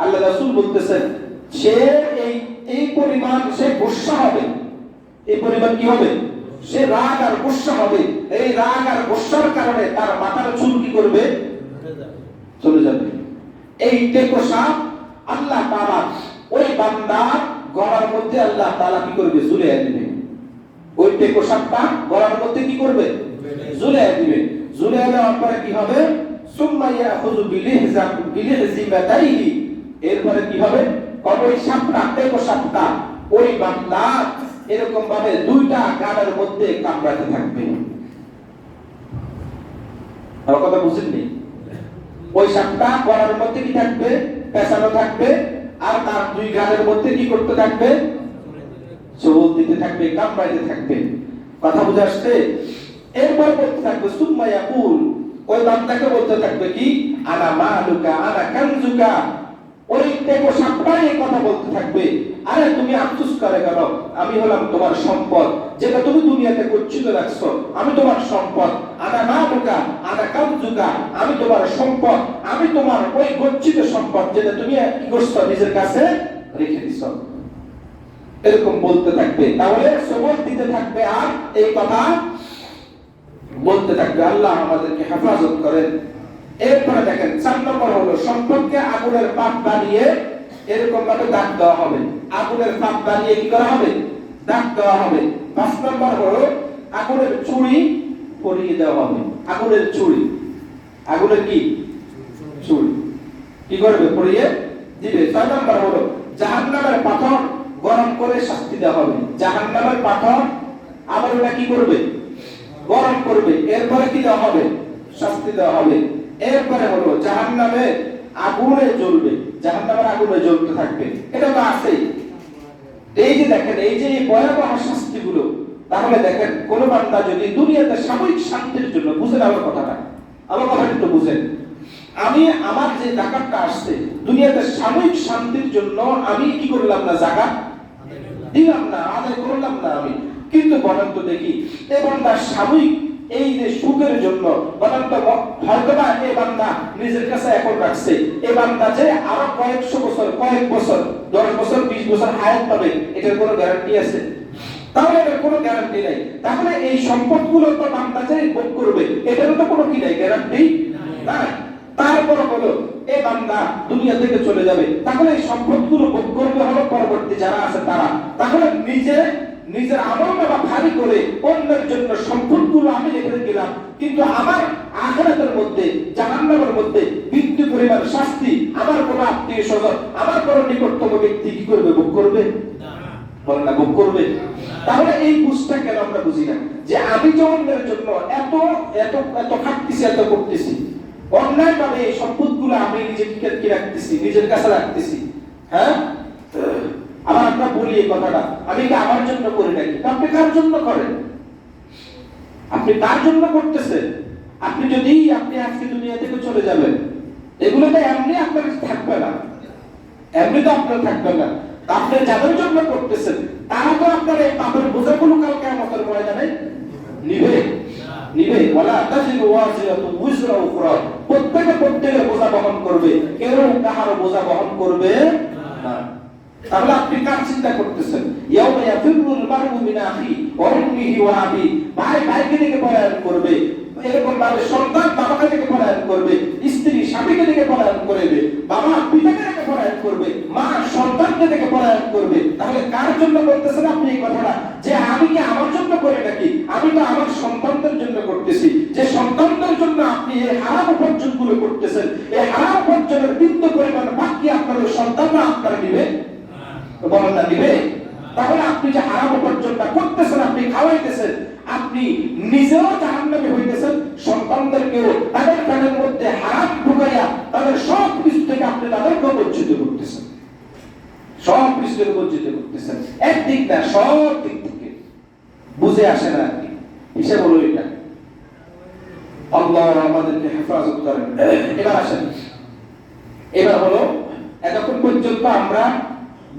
আল্লাহ রাসূল বলতেছেন, সে এই পরিমাণ সে গুসা হবে, এই পরিমাণ কি হবে? সে রাগ আর গুসা হবে। এই রাগ আর গুসার কারণে তার মাথার চুল কি করবে? চলে যাবে। এই টেকোসাপ আল্লাহ তাআলা ওই বান্দার গলার মধ্যে আল্লাহ তাআলা কি করবে? ঝুলিয়ে দিবে। ওই টেকোসাপটা গলার মধ্যে কি করবে? ঝুলিয়ে দিবে। ঝুলিয়ে দেওয়ার পরে কি হবে? সুম্মা ইয়াখুযু বিলিহজিমাতাইহি, এরপরে কি হবে? ওই সাপটা, টেকোসাপটা ওই বান্দা এরকম ভাবে দুইটা গালের মধ্যে কামড়াতে থাকবে। আর কথা বুঝেননি? ওই সাপটা গলার মধ্যে কি থাকবে? পেঁচানো থাকবে, আর তার দুই গালের মধ্যে কি করতে থাকবে? চোবল দিতে থাকবে, কামড়াইতে থাকবে। কথা বুঝে আসছে? এরপর বলতে থাকবে সুম্মা ইয়াকুল, ওই বান্দাকে বলতে থাকবে কি? আনা মালুকা আনা কানজুকা। ওই টেকোসাপটাই এই কথা বলতে থাকবে, আরে তুমি আফসোস করে কেন? আমি হলাম তোমার সম্পদ, যেটা তুমি দুনিয়াতে গচ্ছিত রাখছো, আমি তোমার সম্পদ। আনা মালুকা আনা কানজুকা, আমি তোমার সম্পদ, আমি তোমার ওই গচ্ছিত সম্পদ, যেটা তুমি কি করছো? নিজের কাছে রেখে দিছো। এরকম বলতে থাকবে, তাহলে সবল দিতে থাকবে আর এই কথা বলতে থাকবে। আল্লাহ আমাদেরকে হেফাজত করেন। এরপরে দেখেন 4 নম্বর হলো সম্পদকে আগুনের পাত বানিয়ে এরকম ভাবে দাগ দেওয়া হবে। আগুনের পাত বানিয়ে কি করা হবে? দাগ দেওয়া হবে। 5 নম্বর হলো আগুনের ছুরি পরিয়ে দেওয়া হবে। আগুনের ছুরি, আগুনের কি ছুরি কি করবে? পরিয়ে দিবে। 6 নম্বর হলো জাহান্নামের পাথর গরম করে শাস্তি দেওয়া হবে। জাহান্নামের পাথর আবার ওটা কি করবে? গরম করবে। এরপরে কি দেওয়া হবে? শাস্তি দেওয়া হবে। এরপরে হলো জাহান্নামে আগুনে জ্বলবে, জাহান্নামের আগুনে জ্বলতে থাকবে। এটা তো আছেই। এই যে দেখেন, এই যে ভয়াবহ শাস্তিগুলো, তাহলে দেখেন কোন বান্দা যদি দুনিয়াতে সাময়িক শান্তির জন্য, বুঝেন আমার কথাটা, আমার কথাটা একটু বুঝেন, আমি আমার যে যাকাতটা আসছে দুনিয়াতে সাময়িক শান্তির জন্য আমি কি করলাম না? যাকাত দিলাম না, আদায় করলাম না আমি। কিন্তু বলেন তো দেখি, এই বান্দা সাময়িক এই যে সুখের জন্য বলেন তো, হয়তোবা এই বান্দা নিজের কাছে এখন রাখছে, এই বান্দা যে আরো কয়েকশো বছর, কয়েক বছর, 10 বছর 20 বছর হায়াত পাবে, এটার কোনো গ্যারান্টি আছে? তাহলে এটার কোনো গ্যারান্টি নাই। তাহলে এই সম্পদগুলো তো বান্দা যে ভোগ করবে, এটারও তো কোনো কি নাই? গ্যারান্টি নাই। তারপর হলো এই বান্দা দুনিয়া থেকে চলে যাবে, তাহলে এই সম্পদগুলো ভোগ করবে হলো পরবর্তী যারা আছে তারা। তাহলে নিজের আমলনামা ভারী করে অন্যের জন্য সম্পদগুলো আমি রেখে দিলাম, কিন্তু আমার আখিরাতের মধ্যে, জাহান্নামের মধ্যে মৃত্যু পরিমাণ শাস্তি আমার কোন আত্মীয় স্বজন, আমার কোন নিকটতম ব্যক্তি কি করবে? ভোগ করবে? বলেন না, ভোগ করবে। তাহলে এই বুঝটা কেন আমরা বুঝি না? যে আমি যে অন্যের জন্য এত এত এত খাটতেছি, এত করতেছি, অন্যায় ভাবে এই সম্পদগুলো আমি নিজেকে কি রাখতেছি? নিজের কাছে রাখতেছি। হ্যাঁ, আবার আমরা বলি এই কথাটা, আমি কি আমার জন্য করি নাকি? আপনি কার জন্য করেন? আপনি কার জন্য করতেছেন? আপনি যদি আপনি আজকে দুনিয়া থেকে চলে যাবেন, এগুলো তো এমনি আপনার থাকবে না, এমনি তো আপনার থাকবে না। আপনি যাদের জন্য করতেছেন তারা তো আপনার এই পাপের বোঝাগুলো কাল কিয়ামতের ময়দানে নিবে নিবে। ওয়ালা তাজিরু ওয়াজিরাতু উযরা উখরা, প্রত্যেকের বোঝা বহন করবে, কেউ কাহারও বোঝা বহন করবে না। তাহলে আপনি কার চিন্তা করতেছেন? ইয়াউমা ইয়াফিরুল মারউ মিন আখি ওয়া উম্মিহি ওয়া আবি, ভাই ভাইকে দিকে পলায়ন করবে, এরকম ভাবে সন্তান বাবাকে দিকে পলায়ন করবে, স্ত্রী স্বামীকে দিকে পলায়ন করবে, বাবা পিতাকে দিকে পলায়ন করবে, মা সন্তানকে দিকে পলায়ন করবে। তাহলে কার জন্য করতেছেন আপনি এই কথাটা? যে আমি কি আমার জন্য করি নাকি? আমি তো আমার সন্তানদের জন্য করতেছি। যে সন্তানদের জন্য আপনি এই হারাম উপার্জনগুলো করতেছেন, এই হারাম উপার্জনের বিন্দু পরিমাণ বাকি আপনার সন্তানরা আপনারা দিবে, বলেন না দিবে? তাহলে আপনি যে হারাম উপার্জনটা করতেছেন, আপনি খাওয়াইতেছেন, আপনি নিজেও জাহান্নামে হইতেছেন, সন্তানদেরকেও তাদের কানের মধ্যে হারাম ঢুকাইয়া তাদের সব কিছু থেকে আপনি তাদেরকে বঞ্চিত করতেছেন, সব কিছু থেকে বঞ্চিত করতেছেন। একদিক না, সব দিক থেকে বুঝে আসে না আর কি। হিসাব হলো এটা। আল্লাহ আমাদেরকে হেফাজত করেন। এবার আসেন, এবার হলো এতক্ষণ পর্যন্ত আমরা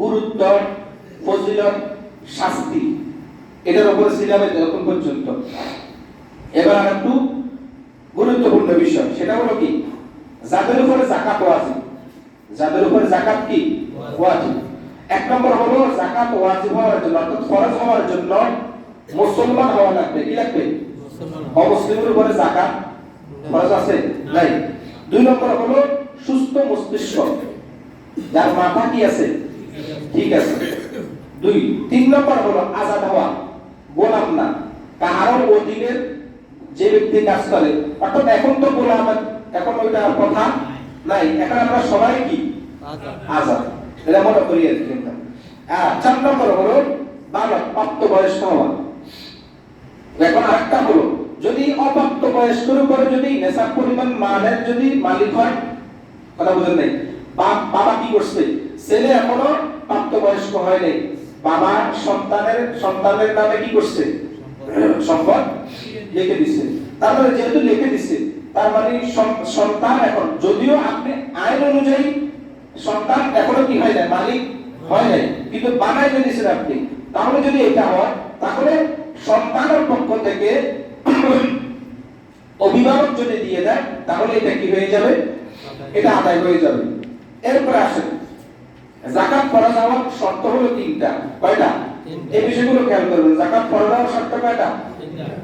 গুরুত্ব, ফজিলত, শাস্তি এটার উপর ছিলাম এতক্ষণ পর্যন্ত। এবার একটু গুরুত্বপূর্ণ বিষয়, সেটা হলো কি যাদের উপরে যাকাত ওয়াজিব। যাদের উপরে যাকাত কি ওয়াজিব, এক নম্বর হলো যাকাত ওয়াজিব হওয়ার জন্য, অর্থাৎ ফরজ হওয়ার জন্য মুসলমান হওয়া লাগবে। কি লাগবে? অমুসলিমের উপরে যাকাত ফরজ আছে নাই। দুই নম্বর হলো সুস্থ মস্তিষ্ক, যার মাথা কি আছে, ঠিক আছে। দুই, তিন নম্বর হলো আজাদ হওয়া, গোলাম না, কারোর অধীনের যে ব্যক্তি কাজ করে। অর্থাৎ এখন তো গোলাম, এখন ওইটা কথা নাই, এখন আমরা সবাই কি আজাদ, এটা মনে করি আর কি। চার নম্বর হলো বালক, প্রাপ্তবয়স্ক হওয়া। এখন আরেকটা হলো যদি অপ্রাপ্ত বয়স্কের উপরে যদি নেশাব পরিমাণ মালের যদি মালিক হয়, কথা বুঝেন নাই, বাবা কি করছে, ছেলে এখনো প্রাপ্তবয়স্ক হয় নাই, বাবা সন্তানের নামে কি করছে, সম্পদ লিখে দিছে। তারপরে যেহেতু লিখে দিছে, তার মানে সন্তান এখন, যদিও আপনি আইন অনুযায়ী সন্তান এখনো কি হয় না, মালিক হয় নাই, কিন্তু বানাই দিয়েছেন আপনি। তাহলে যদি এটা হয়, তাহলে সন্তানের পক্ষ থেকে অভিভাবক যদি দিয়ে দেয়, তাহলে এটা কি হয়ে যাবে, এটা আদায় হয়ে যাবে। এরপরে আসেন যাকাত ফরজ হওয়ার শর্ত হলো তিনটা। কয়টা? এই বিষয়গুলো খেয়াল করবেন। যাকাত ফরজ হওয়ার শর্ত কয়টা?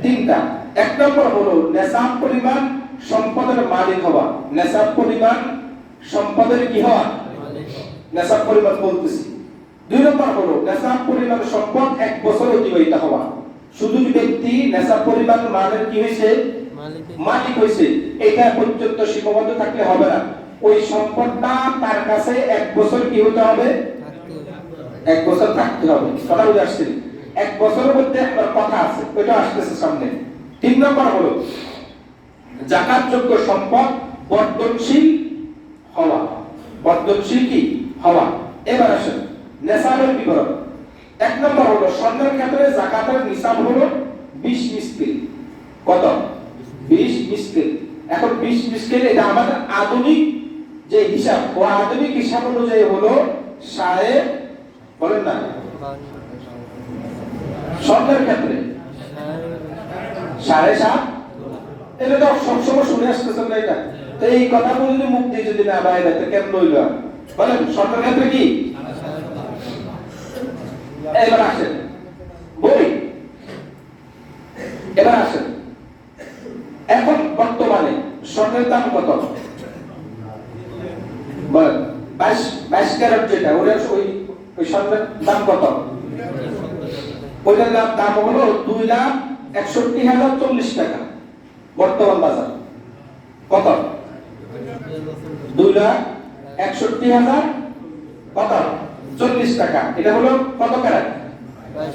তিনটা। এক নম্বর হলো নেসাব পরিমাণ সম্পদের মালিক হওয়া। নেসাব পরিমাণ সম্পদের কি হওয়া, নেসাব পরিমাণ বলতেছি। দুই নম্বর হলো নেসাব পরিমাণ সম্পদ 1 বছর অতিবাহিত হওয়া। শুধু ব্যক্তি নেসাব পরিমাণ মালের কি হয়েছে, মালিক হয়েছে, এটা পর্যন্ত সীমাবদ্ধ থাকলে হবে না। ওই সম্পদটা তার কাছে 1 বছর কি হতে হবে, 1 বছর থাকতে হবে। কথা বুঝে আসছে? 1 বছরের মধ্যে একটা কথা আছে, ওইটা আসতেছে সামনে। তিন নম্বর হলো যাকাতযোগ্য সম্পদ বর্ধনশীল হওয়া। বর্ধনশীল কি হওয়া। এবার আসেন নেসাবের বিবরণ। এক নম্বর হলো স্বর্ণের ক্ষেত্রে যাকাতের নিসাব হলো 20 মিসকিল। কত? 20 মিসকিল। এখন 20 মিসকিল এটা আমাদের আধুনিক যে হিসাব, ও আধুনিক হিসাব অনুযায়ী হলো সাড়ে, বলেন না, স্বর্ণের ক্ষেত্রে 7.5। এটা তো সবসময় শুনে আসতেছেন না এটা, তো এই কথাগুলো যদি মুখ দিয়ে যদি না বাইরে তো কেমন হইল, বলেন স্বর্ণের ক্ষেত্রে কি। এবার আসেন বলি, এবার আসেন এখন বর্তমানে স্বর্ণের দাম কত বলেন? 22 ক্যারেট যেটা, ওই স্বর্ণের দাম কত? ওইটার দাম হলো 2,61,040 টাকা বর্তমান বাজার। কত? 2,61,000 কত 40 টাকা। এটা হলো কত ক্যারেট?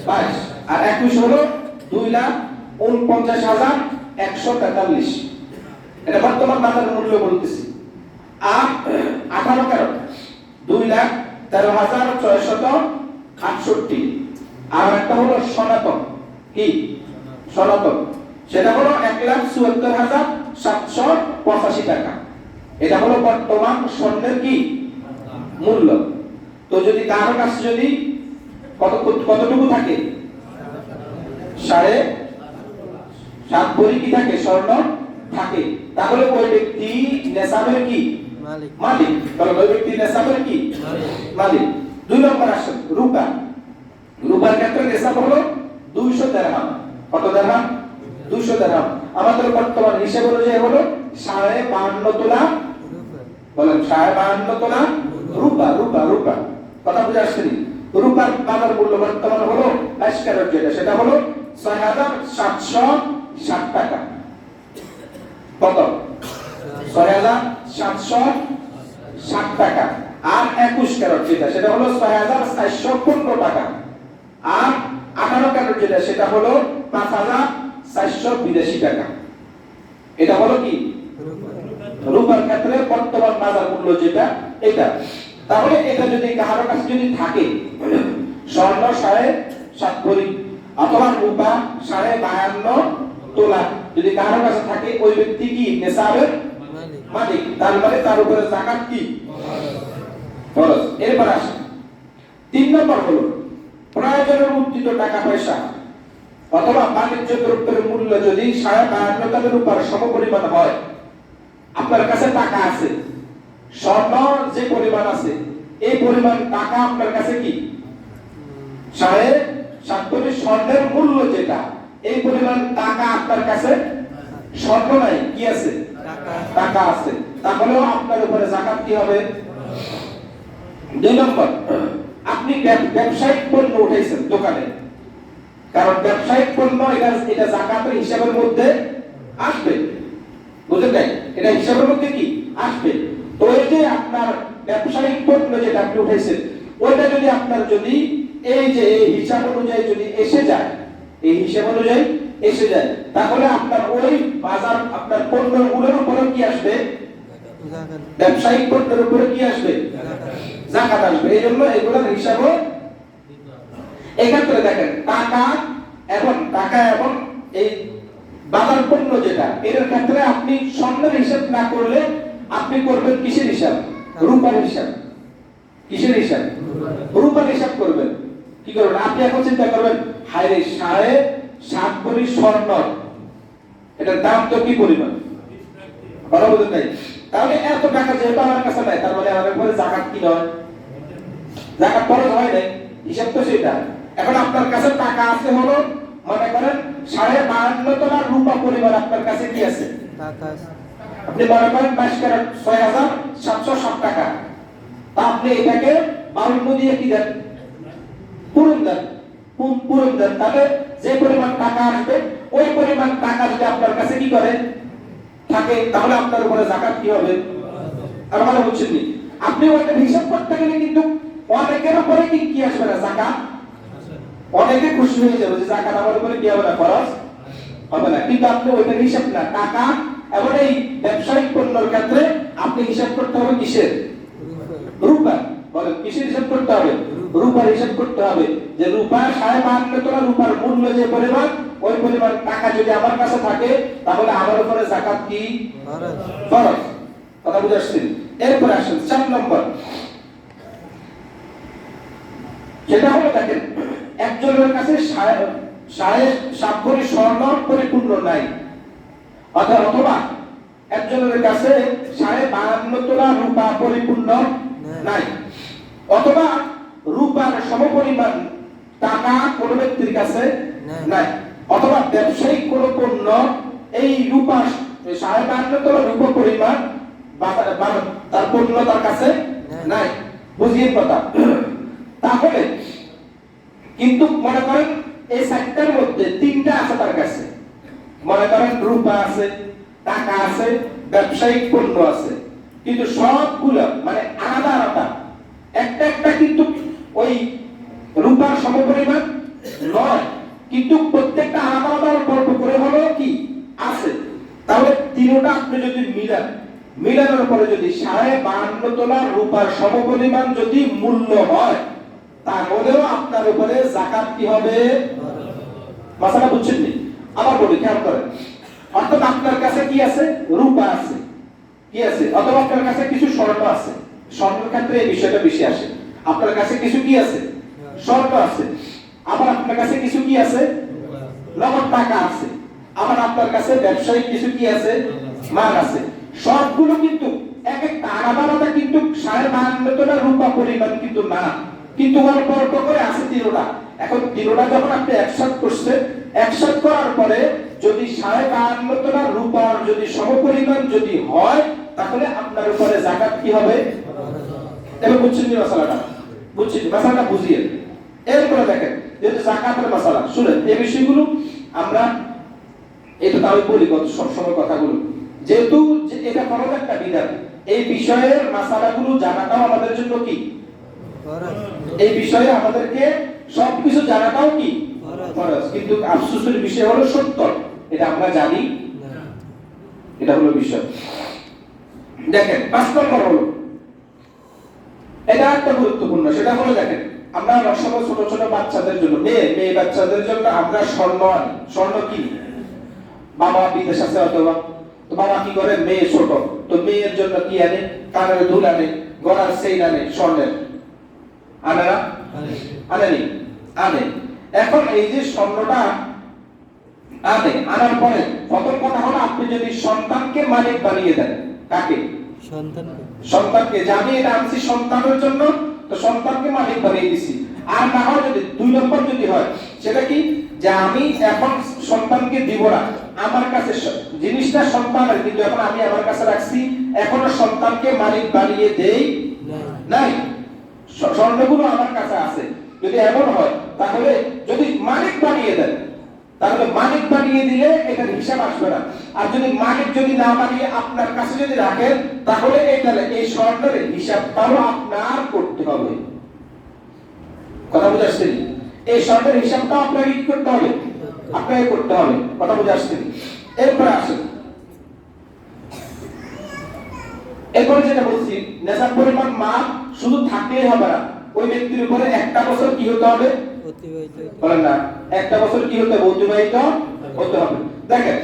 22। আর 21 হলো 2,49,143। এটা বর্তমান বাজার মূল্য বলতেছি। আর 18 ক্যারেট 2,13,600 68, আর একটা হলো সনাতন। কি সনাতন? সেটা হলো 1,74,785 টাকা। এটা হলো বর্তমান স্বর্ণের কি মূল্য। তো যদি কারো কাছে যদি কতটুকু থাকে, 7.5 ভরি কি থাকে, স্বর্ণ থাকে, তাহলে ওই ব্যক্তি নেশাবের কি মালিক। তাহলে ওই ব্যক্তি নেশাবের কি মালিক। 2 নম্বর আসেন রূপা। রূপার ক্ষেত্রে নেশাব হলো 200 দিরহাম। কত দিরহাম? 200 দিরহাম। আমাদের বর্তমান হিসাব অনুযায়ী হলো 52.5 তোলা। বলেন 52.5 তোলা রূপা। রূপা রূপা কথা বুঝে আসছেন? রূপার বাজার মূল্য বর্তমান হলো 22 ক্যারেট, যেটা সেটা হলো 6,760 টাকা। কত? 6,760 টাকা। আর 21 ক্যারেট যেটা সেটা হলো 6,415 টাকা। আর 18 ক্যারেট যেটা সেটা হলো 5,482 টাকা। এটা হলো কি রূপার ক্ষেত্রে বর্তমান বাজার মূল্য যেটা এটা। তাহলে এটা যদি কারো কাছে যদি থাকে, স্বর্ণ 7.5 ভরি অথবা রূপা 52.5 তোলা যদি কারো কাছে থাকে, ওই ব্যক্তি কি নেশাবের মালিক। তার মানে তার উপরে যাকাত কি ফরজ। এরপর আসে 3 নম্বর হলো প্রয়োজনের উদ্দিত টাকা পয়সা অথবা বাণিজ্য দ্রব্যের মূল্য যদি 52 টাকা রূপার সমপরিমাণ হয়। আপনার কাছে টাকা আছে, স্বর্ণ যে পরিমাণ আছে এই পরিমাণ টাকা আপনার কাছে কি 7.5 স্বর্ণের মূল্য যেটা, এই পরিমাণ টাকা আপনার কাছে স্বর্ণ নাই, কি আছে? টাকা আছে। তাহলেও আপনার উপরে যাকাত কি হবে? 2 নম্বর, আপনি ব্যবসায়িক পণ্য উঠাইছেন দোকানে, কারণ ব্যবসায়িক পণ্য এটা যাকাতের হিসাবের মধ্যে আসবে। বুঝলেন নাই? এটা হিসাবের মধ্যে কি আসবে। তো এই যে আপনার ব্যবসায়িক পণ্য যেটা আপনি উঠাইছেন, ওইটা যদি আপনার যদি এই যে এই হিসাব অনুযায়ী যদি এসে যায়, এই হিসাব অনুযায়ী এসে যায়, তাহলে আপনার ওই বাজার আপনার পণ্যগুলোর উপরে কি আসবে? ব্যবসায়িক পণ্যের উপরে কি আসবে? যাকাত আসবে। এই জন্য এগুলোর হিসাবও এক্ষেত্রে দেখেন টাকা এবং এই বাজার পণ্য যেটা, এর ক্ষেত্রে আপনি স্বর্ণের হিসাব না করলে আপনি করবেন কিসের হিসাব? রূপার হিসাব। কিসের হিসাব? রূপার হিসাব করবেন। কি করবেন? আপনি এখন চিন্তা করবেন, হায়রে 7.5 ভরি স্বর্ণ, এটার দাম তো কি পরিমাণ, কথা বলতে নাই। তাহলে এত টাকা যেহেতু আমার কাছে নাই, তার মানে আমার উপরে যাকাত কি নয়? যাকাত ফরজ হয় নাই, হিসাব তো সেটা। এখন আপনার কাছে টাকা আছে হলো মনে করেন 52.5 তোলা রূপা পরিমাণ আপনার কাছে কি আছে? টাকা আছে। আপনি মনে করেন 22 ক্যারেট 6,760 টাকা। তা আপনি এটাকে 52 দিয়ে কি দেন? পূরণ দেন। পূরণ দেন। তাহলে যে পরিমাণ টাকা আসবে ওই পরিমাণ টাকা যদি আপনার কাছে কি করে থাকে, তাহলে আপনার উপরে যাকাত কি হবে? আর ভালো বুঝছেন নি? আপনি ওইটা হিসাব করতে গেলে কিন্তু অনেকের উপরে কি আসবে না? যাকাত। অনেকে খুশি হয়ে যাবে যে যাকাত আমার উপরে কি হবে না? ফরজ হবে না। কিন্তু আপনি ওইটা হিসাব না, টাকা এবং এই ব্যবসায়িক পণ্যের ক্ষেত্রে আপনি হিসাব করতে হবে কিসের? রূপা। বলেন কিসের হিসাব করতে হবে? রূপার হিসাব করতে হবে। যে রূপা 52.5 তোলা রূপার মূল্য যে পরিমাণ, ওই পরিমাণ টাকা যদি আমার কাছে থাকে, তাহলে আমার উপরে যাকাত কি ফরজ। কথা বুঝে আসছেন? এরপর আসেন 4 নম্বর। সেটা হলো দেখেন, একজনের কাছে 7.5 ভরি স্বর্ণ পরিপূর্ণ নাই, অথবা একজনের কাছে 52.5 তোলা রূপা পরিপূর্ণ নাই, অথবা রূপার সমপরিমাণ টাকা কোন ব্যক্তির কাছে নাই, অথবা ব্যবসায়িক কোন পণ্য এই রূপা 52.5 তোলা রূপা পরিমাণ তার পণ্য তার কাছে নাই। বুঝিয়ে কথা। তাহলে কিন্তু মনে করেন এই 4টার মধ্যে 3টা আছে তার কাছে, মনে করেন রূপা আছে, টাকা আছে, ব্যবসায়িক পণ্য আছে, কিন্তু সবগুলো মানে আলাদা আলাদা, একটা কিন্তু ওই রূপার সমপরিমাণ নয়, কিন্তু প্রত্যেকটা আলাদা আলাদা অল্প করে হলো কি আছে। তাহলে তিনটা আপনি যদি মিলানোর পরে যদি 52.5 তোলা রূপার সমপরিমাণ যদি মূল্য হয়, তাহলেও আপনার উপরে যাকাত কি হবে? মাসালা বুঝছেন নি? আবার বলি, খেয়াল করেন। অর্থাৎ আপনার কাছে কি আছে? রূপা আছে, কি আছে? অথবা আপনার কাছে কিছু স্বর্ণ আছে। স্বর্ণের ক্ষেত্রে এই বিষয়টা বেশি আসে। আপনার কাছে কিছু কি আছে? স্বর্ণ আছে। আবার আপনার কাছে কিছু কি আছে? নগদ টাকা আছে। আবার আপনার কাছে ব্যবসায়িক কিছু কি আছে? মাল আছে। সবগুলো কিন্তু এক একটা আলাদা আলাদা, কিন্তু 52.5 রূপা পরিমাণ কিন্তু না, কিন্তু অল্প অল্প করে আছে তিনোটা। এখন তিনোটা যখন আপনি একসাথে করছেন, একসাথে করার পরে যদি 52.5 রূপার যদি সমপরিমাণ যদি হয়, তাহলে আপনার উপরে যাকাত কি হবে? এবার বুঝছেন কি মাসালাটা? বুঝছেন? মাসালাটা বুঝিয়ে এরপরে দেখেন, যেহেতু যাকাতের মাসালা শুনেন, এই বিষয়গুলো আমরা এটা তাও বলি কত সবসময় কথাগুলো, যেহেতু এটা ফরজ একটা বিধান, এই বিষয়ের মাসালাগুলো জানাটাও আমাদের জন্য কি ফরজ। এই বিষয়ে আমাদেরকে সবকিছু জানাটাও কি ফরজ। কিন্তু আফসোসের বিষয় হলো সত্য, এটা আমরা জানি না, এটা হলো বিষয়। দেখেন 5 নম্বর হলো, এটা একটা গুরুত্বপূর্ণ, সেটা হলো দেখেন, আমরা অনেক সময় ছোট ছোট বাচ্চাদের জন্য, মেয়ে বাচ্চাদের জন্য আমরা স্বর্ণ আনি। স্বর্ণ কি? বাবা বিদেশ আছে অথবা তো বাবা কি করে, মেয়ে ছোট, তো মেয়ের জন্য কি আনে? কানের দুল আনে, গলার চেইন আনে স্বর্ণের। আনে না? আনেনি? আনে। এখন এই যে স্বর্ণটা আনে, আনার পরে প্রথম কথা হলো, আপনি যদি সন্তানকে মালিক বানিয়ে দেন, কাকে? সন্তানকে। যে আমি এটা আনছি সন্তানের জন্য, তো সন্তানকে মালিক বানিয়ে দিছি। আর না হয় যদি 2 নম্বর যদি হয়, সেটা কি? যে আমি এখন সন্তানকে দিব না, আমার কাছে জিনিসটা সন্তানের, কিন্তু এখন আমি আমার কাছে রাখছি, এখনো সন্তানকে মালিক বানিয়ে দেই নাই, স্বর্ণগুলো আমার কাছে আছে। যদি এমন হয়, তাহলে যদি মালিক বানিয়ে দেন, তাহলে মালিক বানিয়ে দিলে এটার হিসাব আসবে না। আর যদি মালিক যদি না বানিয়ে আপনার কাছে যদি রাখেন, তাহলে এই স্বর্ণের হিসাবটাও আপনার করতে হবে। কথা বুঝে আসছে? এই স্বর্ণের হিসাবটাও আপনাকে কি করতে হবে? আপনাকে করতে হবে। কথা বুঝে আসছে? এরপরে আসেন, এরপরে যেটা বলছি, নেশার পরিমাণ মাল শুধু থাকলেই হবে না, ওই ব্যক্তির উপরে একটা বছর কি হতে হবে? বলেন না, একটা বছর কি হতে হবে? অতিবাহিত হতে হবে। দেখেন,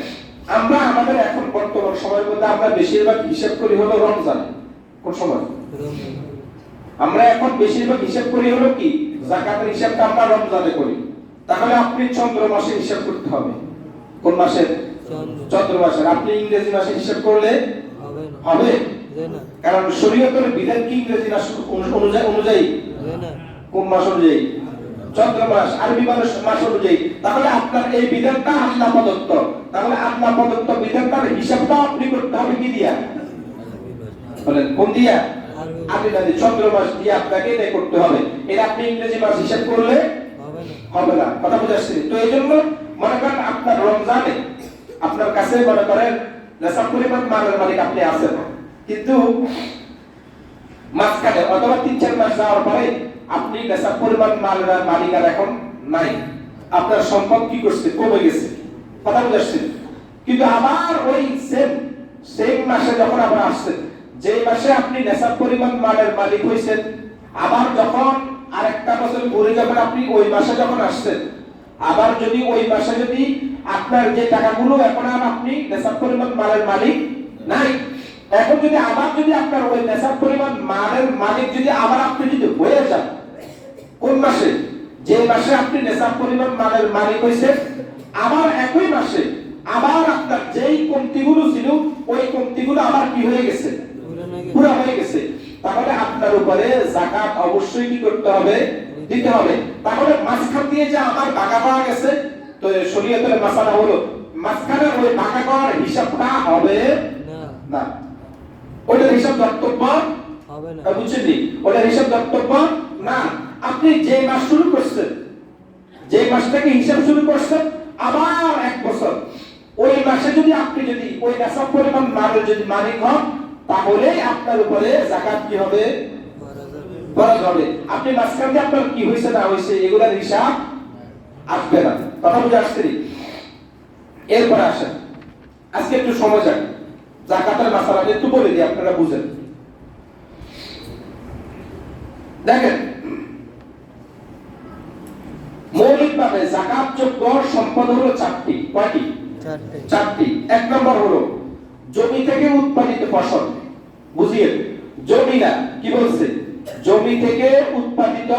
আমরা আমাদের এখন বর্তমান সময়ের মধ্যে আমরা বেশিরভাগ হিসাব করি হলো রমজান। কোন সময়? আমরা এখন বেশিরভাগ হিসাব করি হলো কি? যাকাতের হিসাবটা আমরা রমজানে করি। তাহলে আপনি চন্দ্র মাসে হিসাব করতে হবে। কোন মাসে? চন্দ্র মাসে। আপনি ইংরেজি মাসে হিসাব করলে হবে না, কারণ শরীয়তের বিধান কি ইংরেজি মাস অনুযায়ী? কোন মাস অনুযায়ী? চন্দ্র মাস, আরবি মাস অনুযায়ী। তাহলে আপনার এই বিধানটা আল্লাহ প্রদত্ত, তাহলে আল্লাহ প্রদত্ত বিধানটার হিসাবটা আপনি করতে হবে কি দিয়া? বলেন কোন দিয়া? আরবি মাসে, চন্দ্র মাস দিয়ে আপনাকে এটা করতে হবে। এটা আপনি ইংরেজি মাস হিসাব করলে হবে না। কথা বুঝাচ্ছি? তো এই জন্য মনে করেন আপনার রমজানে আপনার কাছে মনে করেন নেশাব পরিমাণ মালের মালিক আপনি আছেন, কিন্তু মাঝখানে অথবা 3-4 মাস যাওয়ার পরে আপনি নেশাব পরিমাণ মালের মালিক আর এখন নাই, আপনার সম্পদ কি করছে? কমে গেছে। কথা বুঝাচ্ছি? কিন্তু আবার ওই সেম মাসে যখন আবার আসছে, যে মাসে আপনি নেশাব পরিমাণ মালের মালিক হইছেন, আবার যখন আরেকটা বছর ঘুরে যখন আপনি ওই মাসে যখন আসছেন, আবার যদি ওই মাসে যদি আপনার যে টাকাগুলো এখন আর আপনি নেশাব পরিমাণ মালের মালিক নাই, এখন যদি আবার যদি আপনার ওই নেশাব পরিমাণ মালের মালিক যদি আবার আপনি যদি হয়ে যান, কোন মাসে? যে মাসে আপনি নেশাব পরিমাণ মালের মালিক হইছেন, আবার একই মাসে আবার আপনার যেই কমতিগুলো ছিল, ওই কমতিগুলো আবার কি হয়ে গেছে? পুরো হয়ে গেছে। তাহলে আপনার উপরে যাকাত অবশ্যই কি করতে হবে? দিতে হবে। তাহলে মাঝখান দিয়ে যে আমার টাকা পাওয়া গেছে, তো শরীয়তের মাসালা হলো মাঝখানে ওই টাকা পাওয়ার হিসাবটা হবে না, ওইটার হিসাব ধর্তব্য হবে না। বুঝছেন? ওইটার হিসাব ধর্তব্য না। আপনি যে মাস শুরু করছেন, যে মাস থেকে হিসাব শুরু করছেন, আবার 1 বছর ওই মাসে যদি আপনি যদি ওই নেশাব পরিমাণ মালের যদি মালিক হন, তাহলে আপনার উপরে যাকাত কি হবে? ফরজ হবে। আপনি মাঝখানে আপনার কি হইছে না হইছে এগুলার হিসাব আসবে না। কথা বুঝে আসছে? এরপর আসেন, আজকে একটু সময় যাক, যাকাতের মাসালা একটু বলে দিই, আপনারা বুঝেন। দেখেন, জাকাতযোগ্য সম্পদ হলো চারটি। কয়টি? চারটি। এক নম্বর হলো জমি থেকে উৎপাদিত ফসল। বুঝিয়ে, জমি না, কি বলছে? জমি থেকে উৎপাদিত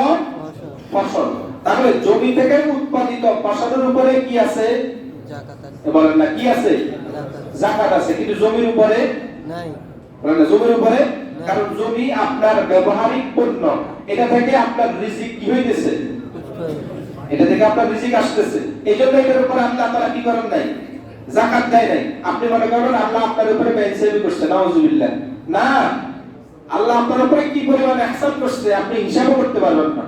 ফসল। তাহলে জমি থেকে উৎপাদিত ফসলের উপরে কি আছে? যাকাত আছে। বলেন না, কি আছে? যাকাত আছে। কিন্তু জমির উপরে নাই। বলেন না, জমির উপরে, কারণ জমি আপনার ব্যবহারিক পণ্য, এটা থেকে আপনার রিজিক কি হইতেছে? এটা থেকে আপনার রিজিক আসতেছে। এইজন্য এটার উপরে আল্লাহ তাআলা কি করেন নাই? যাকাত দেয় নাই। আপনি মনে করেন আল্লাহ আপনার উপরে বেইনসাফি করছে, নাউজুবিল্লাহ। না, আল্লাহ আপনার উপরে কি পরিমাণ ইহসান করছে আপনি হিসাবও করতে পারবেন না।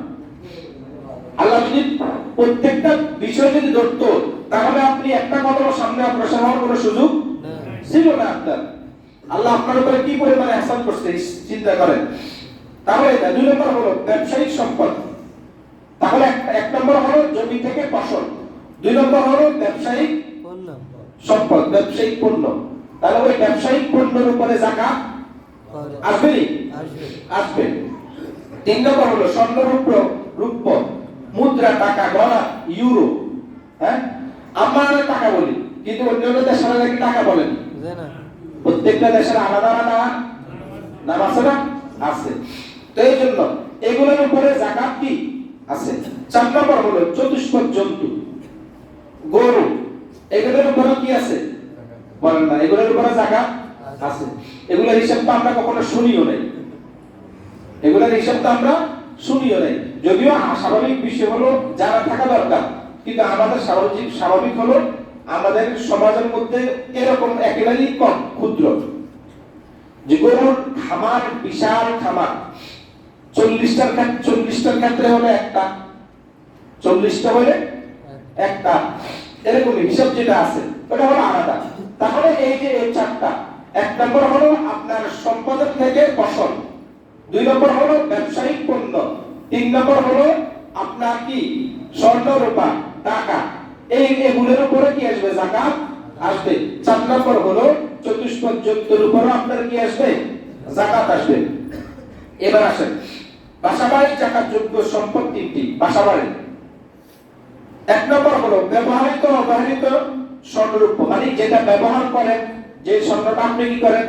আল্লাহ যদি প্রত্যেকটা বিষয় যদি ধরতো, তাহলে আপনি একটা কদম সামনে অগ্রসর হওয়ার কোনো সুযোগ ছিল না আপনার। আল্লাহ আপনার উপরে কি পরিমাণ ইহসান করছে চিন্তা করেন। তাহলে দুই নম্বর হলো ব্যবসায়িক সম্পদ। তাহলে এক নম্বর হলো জমি থেকে ফসল, দুই নম্বর হলো ব্যবসায়িক পণ্য সম্পদ, ব্যবসায়িক পণ্য। তাহলে ওই ব্যবসায়িক পণ্যের উপরে যাকাত আসবে? আসবে। তিন নম্বর হলো স্বর্ণ, রূপ্য, মুদ্রা, টাকা, গয়না, ইউরো। হ্যাঁ, আমরা টাকা বলি, কিন্তু অন্যান্য দেশের নাকি টাকা বলেন না। প্রত্যেকটা দেশের আলাদা আলাদা নাম আছে না? আছে। তো এই জন্য এগুলোর উপরে যাকাত কি আছে। চার নম্বর হলো চতুষ্পদ জন্তু, গরু, এগুলোর উপরে কি আছে? বলেন না, এগুলোর উপরে যাকাত আছে। এগুলোর হিসাব তো আমরা কখনো শুনিও নাই। এগুলোর হিসাব তো আমরা শুনিও নাই। যদিও স্বাভাবিক বিষয় হলো জানা থাকা দরকার, কিন্তু আমাদের স্বাভাবিক হলো আমাদের সমাজের মধ্যে এরকম একেবারেই কম, ক্ষুদ্র। যে গরুর খামার, বিশাল খামার, 40টার ক্ষেত্রে হলে একটা, 40টা হলে একটা, এরকম হিসাব যেটা আছে ওটা হলো আলাদা। তাহলে এই যে এই চারটা, এক নম্বর হলো আপনার সম্পদের থেকে ফসল, দুই নম্বর হলো ব্যবসায়িক পণ্য, তিন নম্বর হলো আপনার কি স্বর্ণ, রূপা, টাকা, এগুলোর উপরে কি আসবে? যাকাত আসবে। চার নম্বর হলো চতুষ্পদ জন্তুর উপরে আপনার কি আসবে? যাকাত আসবে। এবার আসেন বাসাবাড়ি যাকাতযোগ্য সম্পদ তিনটি। বাসাবাড়ি এক নম্বর হলো ব্যবহৃত, অব্যবহৃত স্বর্ণরূপ, মানে যেটা ব্যবহার করেন, যে স্বর্ণটা আপনি কি করেন?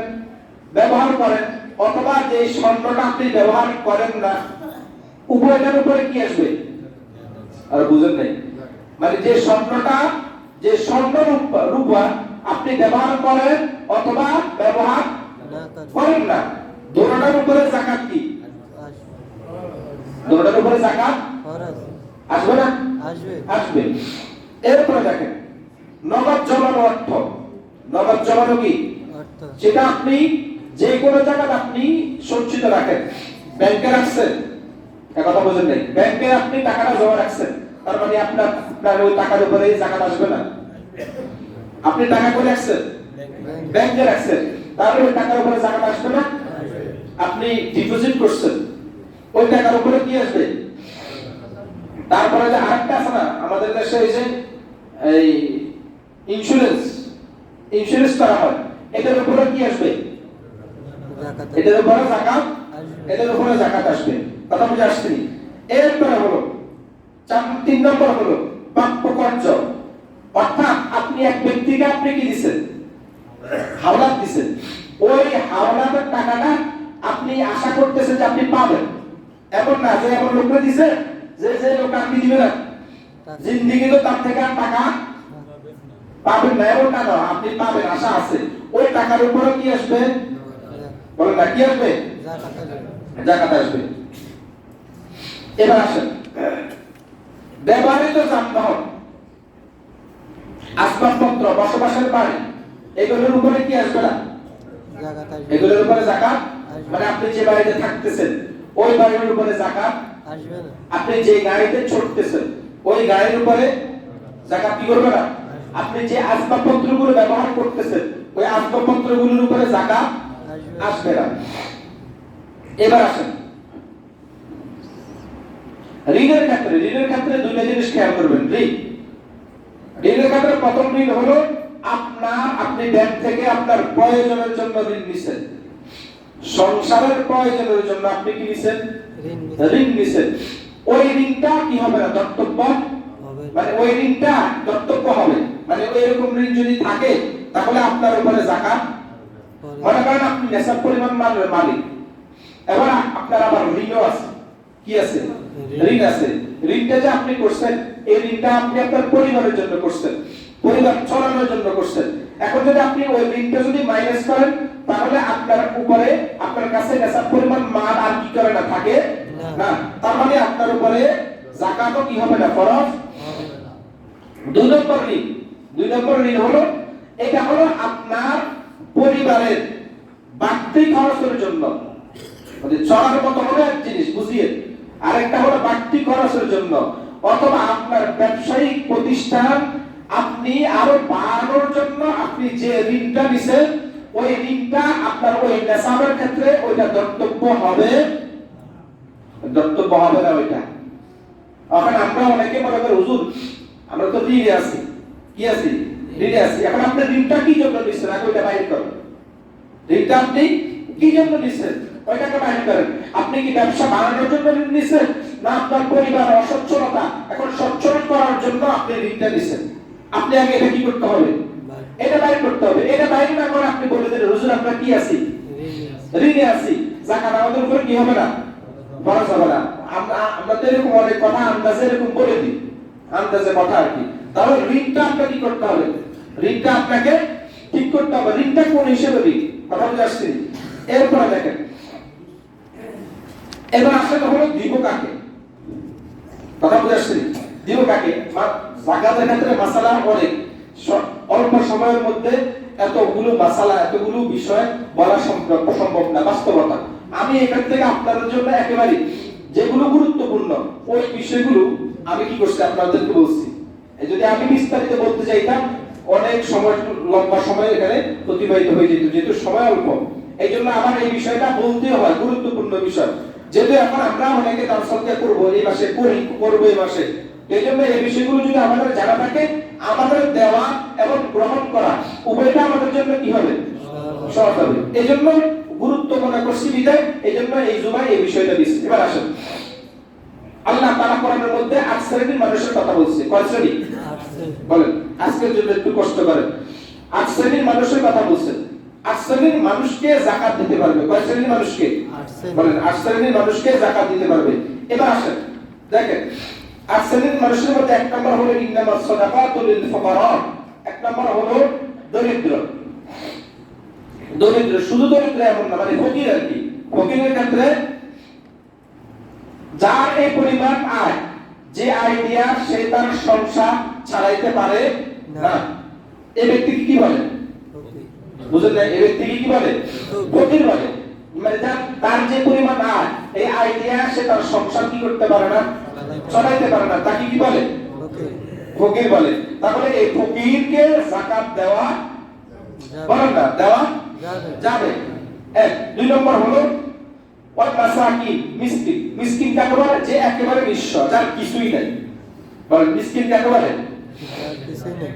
ব্যবহার করেন, অথবা যে স্বর্ণটা আপনি ব্যবহার করেন না, উভয়টার উপরে কি আসবে? আর বুঝেন নাই? মানে যে স্বর্ণটা, যে স্বর্ণ রূপা আপনি ব্যবহার করেন অথবা ব্যবহার করেন না, দুটোটার উপরে যাকাত কি? দুটোটার উপরে যাকাত আসবে না? আসবে। এরপরে দেখেন নগদ জমানো অর্থ। নগদ জমানো কি? সেটা আপনি যে কোনো জায়গায় আপনি সঞ্চিত রাখেন। ব্যাংকে রাখছেন, কথা বোঝেন নাই? ব্যাংকে আপনি টাকাটা জমা রাখছেন, তার মানে আপনার ওই টাকার উপরে যাকাত আসবে না। আপনি টাকা করে রাখছেন, ব্যাংকে রাখছেন, তাহলে ওই টাকার উপরে যাকাত আসবে না। আপনি ডিপোজিট করছেন, ওই টাকার উপরে কি আসবে? তারপরে যে আরেকটা আছে না আমাদের দেশে, এই যে এই ইন্স্যুরেন্স করা হয়, এটার উপরে কি আসবে? এটার উপরে যাকাত, এটার উপরে যাকাত আসবে। কথা বুঝে আসছে? এরপরে হলো তিন নম্বর হলো প্রাপ্য কর্য। অর্থাৎ আপনি এক ব্যক্তিকে আপনি কি দিচ্ছেন? হাওলাত দিচ্ছেন। ওই হাওলাতের টাকাটা আপনি আশা করতেছেন যে আপনি পাবেন, এমন না যে এমন লোককে দিচ্ছেন যে লোক আপনি দিবে না, জিন্দিগি তো তার থেকে আর টাকা পাবেন না, এমন না, আপনি পাবেন, আশা আছে। ওই টাকার উপরে কি আসবে? বলেন না, কি আসবে? যাকাত আসবে। এবার আসেন ব্যবহৃত যানবাহন, আসবাবপত্র, বসবাসের বাড়ি, এগুলোর উপরে কি আসবে না? এগুলোর উপরে যাকাত, মানে আপনি যে বাড়িতে থাকতেছেন ওই বাড়ির উপরে যাকাত আসবে না। আপনি যে গাড়িতে চড়তেছেন ওই গাড়ির উপরে যাকাত কি করবে না। আপনি যে আসবাবপত্রগুলো ব্যবহার করতেছেন ওই আসবাবপত্রগুলোর উপরে যাকাত আসবে না। এবার আসেন ঋণের ক্ষেত্রে দুইটা জিনিস খেয়াল করবেন। ঋণের ক্ষেত্রে প্রথম ঋণ হলো আপনি ব্যাংক থেকে আপনার প্রয়োজনের জন্য ঋণ নিছেন, সংসারের প্রয়োজনের জন্য আপনি কি নিছেন? ঋণ নিছেন। ওই ঋণটা কি হবে না? ধর্তব্য মানে ওই ঋণটা দত্তব্য হবে, মানে ওই রকম ঋণ যদি থাকে তাহলে আপনার উপরে যাকাত। মনে করেন আপনি নেশাব পরিমাণ মালের মালিক, এবার আপনার আবার ঋণও আছে, কি আছে? ঋণ আছে। ঋণটা যে আপনি করছেন, এই ঋণটা আপনি আপনার পরিবারের জন্য করছেন, পরিবার চালানোর জন্য করছেন। এখন যদি আপনি ওই ঋণটা যদি মাইনাস করেন তাহলে আপনার উপরে, আপনার কাছে নেশাব পরিমাণ মাল আর কি করে না থাকে না, তার মানে আপনার উপরে যাকাতও কি হবে না, ফরজ। দুই নম্বর ঋণ হলো, এটা হলো আপনার পরিবারের বাড়তি খরচের জন্য, মানে চলার মতো হলো এক জিনিস বুঝিয়ে, আরেকটা হলো বাড়তি খরচের জন্য, অথবা আপনার ব্যবসায়িক প্রতিষ্ঠান আপনি আরো বাড়ানোর জন্য আপনি যে ঋণটা নিছেন ওই ঋণটা আপনার ওই নেশাবের ক্ষেত্রে ওইটা দত্তব্য হবে না ওইটা। এখন আমরা অনেকে মনে করি হুজুর আমরা তো ঋণে আছি, কি আছি? ঋণে আছি। এখন আপনি ঋণটা কি জন্য নিছেন আগে ওইটা বাইর করেন। ঋণটা আপনি কি জন্য নিছেন ওইটাকে বাইর করেন। আপনি কি ব্যবসা বাড়ানোর জন্য ঋণ নিছেন, না আপনার পরিবার অসচ্ছলতা এখন সচ্ছল করার জন্য আপনি ঋণটা নিছেন? আপনি আগে এটা কি করতে হবে, এটা বাইর করতে হবে। এটা বাইর না করে আপনি বলে দিলেন হুজুর আমরা কি আছি, ঋণে আছি, যাকাত আমাদের উপর কি হবে না, ফরজ হবে না। আমরা তো এরকম অনেক কথা আন্দাজে এরকম বলে দিই, আন্দাজে কথা আর কি। তাহলে ঋণটা আপনাকে কি করতে হবে, ঋণটা আপনাকে ঠিক করতে হবে। ঋণটা কোন হিসেবে ঋণ, কথা বুঝে আসছি? এরপরে দেখেন, এবার আসলে হলো দিব কাকে, কথা বুঝে আসছি? দিব কাকে? যাকাতের ক্ষেত্রে মাসালা অনেক, অল্প সময়ের মধ্যে এতগুলো মাসালা, এতগুলো বিষয় বলা সম্ভব না, বাস্তবতা। আমি এখান থেকে আপনাদের জন্য একেবারে যেগুলো গুরুত্বপূর্ণ ওই বিষয়গুলো আমি কি করছি আপনাদেরকে বলছি। যদি আমি বিস্তারিত বলতে চাইতাম অনেক সময়, লম্বা সময় এখানে অতিবাহিত হয়ে যেত, যেহেতু সময় অল্প। এই জন্য আমার এই বিষয়টা বলতে হয়, গুরুত্বপূর্ণ বিষয়। যেহেতু এখন আমরা অনেকে দার্শনকে করবো এই মাসে, করবো এই মাসে, এই জন্য এই বিষয়গুলো যদি আমাদের জানা থাকে, আমাদের দেওয়া এবং গ্রহণ করা উভয়টা আমাদের জন্য কি হবে, সহজ হবে। এই জন্য গুরুত্ব মনে করছি বিদায়, এই জন্য এই জুমায় এই বিষয়টা দিচ্ছি। এবার আসেন, আল্লাহ তাআলা কোরআনের মধ্যে ৮ শ্রেণীর মানুষের কথা বলছে। কয় শ্রেণী বলেন? আজকের জন্য একটু কষ্ট করেন। ৮ শ্রেণীর মানুষের কথা বলছেন। ৮ শ্রেণীর মানুষকে যাকাত দিতে পারবে। কয় শ্রেণীর মানুষকে বলেন? ৮ শ্রেণীর মানুষকে যাকাত দিতে পারবে। এবার আসেন দেখেন, ৮ শ্রেণীর মানুষের মধ্যে ১ নম্বর হলো ইন্নামাস সাদাকাতু লিল ফুকারা। ১ নম্বর হলো দরিদ্র। দরিদ্র শুধু দরিদ্র এমন না, মানে ফকির আর কি। ফকিরের ক্ষেত্রে যার এই পরিমাণ আয়, যে আয় দিয়া সে তার সংসার চালাইতে পারে না, এই ব্যক্তিকে কি বলে? বুঝলেন না? এই ব্যক্তিকে কি বলে? ফকির বলে। মানে তার যে পরিমাণ আয়, এই আয় দিয়া সে তার সংসার কি করতে পারে না, চালাইতে পারে না, তাকে কি বলে? ফকির বলে। তাহলে এই ফকিরকে যাকাত দেওয়া বলেন না, দেওয়া যাবে। ১। ২ নম্বর হলো ওয়াল মাসাকিন, মিসকিন। মিসকিন কাকে বলে? যে একেবারে নিঃস্ব, যার কিছুই নাই। বলেন মিসকিন কাকে বলে?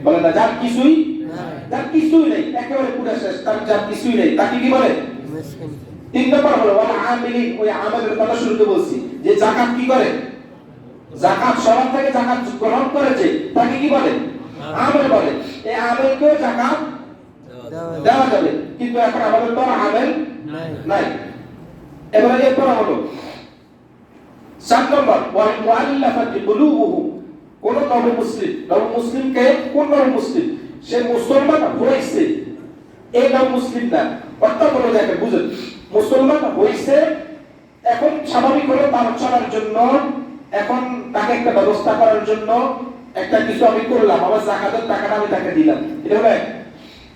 বলেন না, যার কিছুই নাই, একেবারে পুরো শেষ, তার যার কিছুই নাই, তাকে কি বলে? মিসকিন। ৩ নম্বর হলো ওয়াল আমিলিন, ওই আমাদের কথা শুরুতে বলছি, যে যাকাত কি করে, যাকাত সবার থেকে যাকাত গ্রহণ করেছে, তাকে কি বলে? আমেল বলে। এই আমেলকেও যাকাত দেওয়া যাবে, কিন্তু এখন আমাদের তো আমেল নাই। এবারে এরপর হলো ৭ নম্বর ওয়াল মুআল্লাফাতি কুলুবুহুম। কোন নবমুসলিমকে, কোন নবমুসলিম সে মুসলমান হয়েছে, এই নবমুসলিম না, অর্থাৎ বলে দেখেন, বুঝেন, মুসলমান হয়েছে, এখন স্বাভাবিক হলো তার চলার জন্য, এখন তাকে একটা ব্যবস্থা করার জন্য একটা কিছু আমি করলাম, আমার যাকাতের টাকাটা আমি তাকে দিলাম, এটা হলো এক।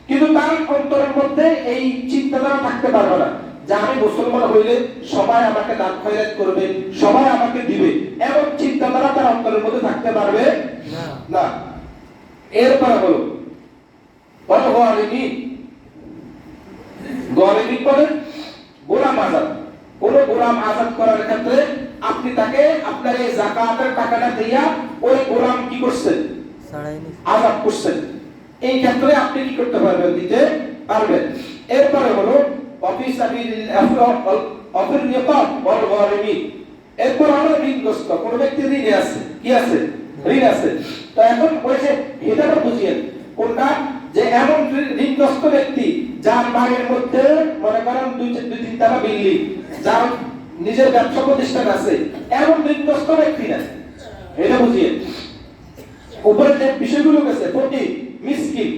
কিন্তু তার অন্তরের মধ্যে এই চিন্তাধারা থাকতে পারবে না যে আমি মুসলমান হইলে সবাই আমাকে দান খয়রাত করবে, সবাই আমাকে দিবে, এমন চিন্তাধারা তার অন্তরের মধ্যে থাকতে পারবে না। এরপর হলো গরিবী করে গোলাম আজাদ। কোন গোলাম আজাদ করার ক্ষেত্রে আপনি তাকে আপনার এই যাকাতের টাকাটা দিয়া ওই গোলাম কি করছেন, আজাদ করছেন, এই ক্ষেত্রে আপনি কি করতে পারবেন, দিতে পারবেন। এরপরে হলো এরপর হলো ঋণগ্রস্ত। কোন ব্যক্তি ঋণে আছে, কি আছে, ঋণ আছে। তো এখন বলছে এটাও বুঝিয়েন কোনটা, যে এমন ঋণগ্রস্ত ব্যক্তি যার বাড়ির মধ্যে মনে করেন দুই তিন তলা বিল্ডিং, যার নিজের ব্যবসা প্রতিষ্ঠান আছে, এমন ঋণগ্রস্ত ব্যক্তি না, এটা বুঝিয়েন। উপরে যে বিষয়গুলো গেছে প্রতি মিসকিন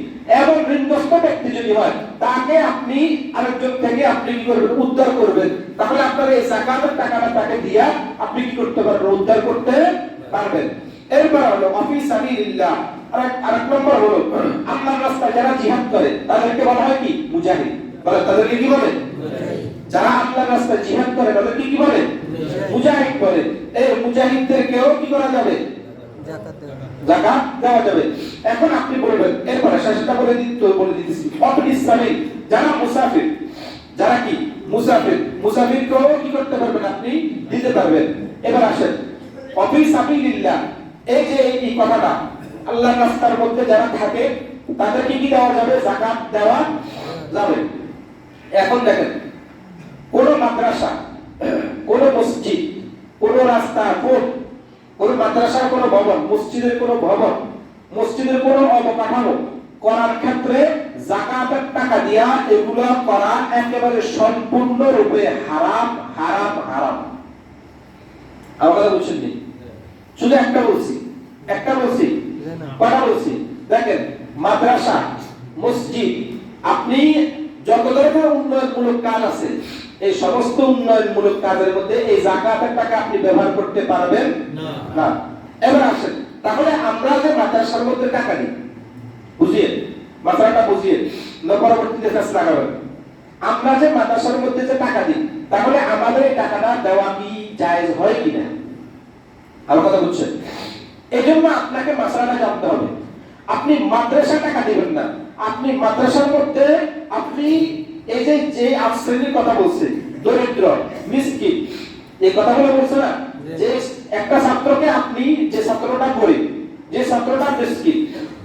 এবং ঋণগ্রস্ত ব্যক্তি যদি হয়, তাকে আপনি আরেকজন থেকে আপনি কি করবেন, উদ্ধার করবেন। তাহলে আপনার এই যাকাতের টাকাটা তাকে দিয়া আপনি কি করতে পারবেন, উদ্ধার করতে পারবেন। এরপর হলো ফি সাবিলিল্লাহ, আরেক নম্বর হলো আল্লাহর রাস্তায় যারা জিহাদ করে তাদেরকে বলা হয় কি, মুজাহিদ। বলে তাদেরকে কি বলে? যারা আল্লাহর রাস্তায় জিহাদ করে তাদেরকে কি বলে? মুজাহিদ বলে। এই মুজাহিদদেরকেও কি করা যাবে? যাকাত দেওয়া যাবে। এখন আপনি বলবেন, এরপরে শেষটা বলে দিতেছি, অফিস সাবিল, যারা মুসাফির, যারা কি মুসাফির, মুসাফিরকেও কি করতে পারবেন, আপনি দিতে পারবেন। এবার আসেন অফিস সাবিলিল্লাহ, এই যে এই কথাটা, আল্লাহর রাস্তার মধ্যে যারা থাকে তাদেরকে কি দেওয়া যাবে? যাকাত দেওয়া যাবে। এখন দেখেন, কোন মাদ্রাসা, কোন মসজিদ, কোন রাস্তা, কোন মাদ্রাসার কোন ভবন, মসজিদের কোন ভবন, মসজিদের কোন অবকাঠামো করার ক্ষেত্রে যাকাতের টাকা দিয়া এগুলো করা একেবারে সম্পূর্ণরূপে হারাম, হারাম, হারাম। আমার কথা বুঝছেন নি? শুধু একটা বলছি কথা বলছি। দেখেন, মাদ্রাসা, মসজিদ, আপনি যত ধরনের উন্নয়নমূলক কাজ আছে, এই সমস্ত উন্নয়নমূলক কাজের মধ্যে এই যাকাতের টাকা আপনি ব্যবহার করতে পারবেন না। এবার আসেন, তাহলে আমরা যে মাদ্রাসার মধ্যে টাকা দিই, বুঝিয়ে মাদ্রাসাটা বুঝিয়ে পরবর্তীতে কাজ লাগাবেন, আমরা যে মাদ্রাসার মধ্যে যে টাকা দিই, তাহলে আমাদের এই টাকাটা দেওয়া কি জায়েজ হয় কিনা? আমার কথা বুঝছেন? এই জন্য আপনাকে মাসলাটা জানতে হবে। আপনি মাদ্রাসা টাকা দিবেন না, আপনি মাদ্রাসার মধ্যে আপনি এই যে শ্রেণীর কথা বলছে, দরিদ্র, মিসকিন, এই কথাগুলো বলছে না, যে একটা ছাত্রকে আপনি, যে ছাত্রটা গরিব, যে ছাত্রটা মিসকিন,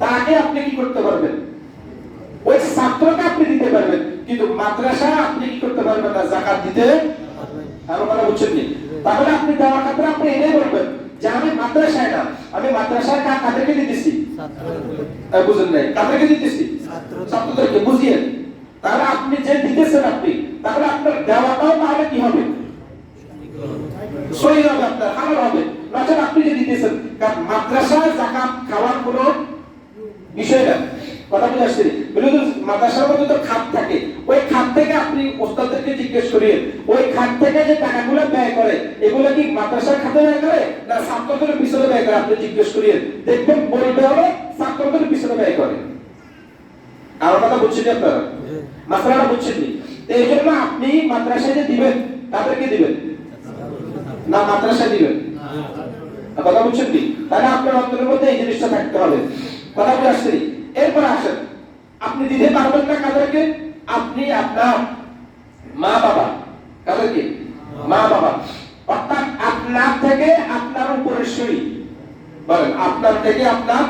তাকে আপনি কি করতে পারবেন? ওই ছাত্রকে আপনি দিতে পারবেন, কিন্তু মাদ্রাসা আপনি কি করতে পারবেন না, যাকাত দিতে। আমার কথা বুঝছেন নি? তাহলে আপনি দেওয়ার ক্ষেত্রে আপনি এটাই বলবেন যে আমি মাদ্রাসায় না, আমি মাদ্রাসায় কাদেরকে দিতেছি? বুঝেন নাই? কাদেরকে দিতেছি? ছাত্রদেরকে। বুঝিয়ে তাহলে আপনি যে দিতেছেন আপনি, তাহলে আপনার দেওয়াটাও তাহলে কি হবে? সহি হবে, আপনার হালাল হবে। নচেত আপনি যে দিতেছেন, কারণ মাদ্রাসায় যাকাত খাওয়ার কোনো বিষয় না। কথা বুঝে আসছে? মাদ্রাসার মধ্যে তো খাত থাকে, ওই খাত থেকে আপনি ওস্তাদদেরকে জিজ্ঞেস করিয়ে, ওই খাত থেকে যে টাকাগুলো ব্যয় করে, এগুলো কি মাদ্রাসার খাতে ব্যয় করে না ছাত্রদের পিছনে ব্যয় করে? আপনি জিজ্ঞেস করিয়ে দেখবেন, বলবে হলো ছাত্রদের পিছনে ব্যয় করে। আমার কথা বুঝছেন আপনারা? মাদ্রাসাটা বুঝছেন নি? এই জন্য আপনি মাদ্রাসায় যে দিবেন, তাদেরকে দিবেন না মাদ্রাসায় দিবেন? কথা বুঝছেন কি? তাহলে আপনার অন্তরের মধ্যে এই জিনিসটা থাকতে হবে। কথা বুঝে আসছে? এরপর আসেন, আপনি দিতে পারবেন না কাদেরকে? আপনি আপনার মা বাবা, কাদেরকে? মা বাবা, অর্থাৎ আপনার থেকে আপনার উপরেশ্বরী, বলেন আপনার থেকে আপনার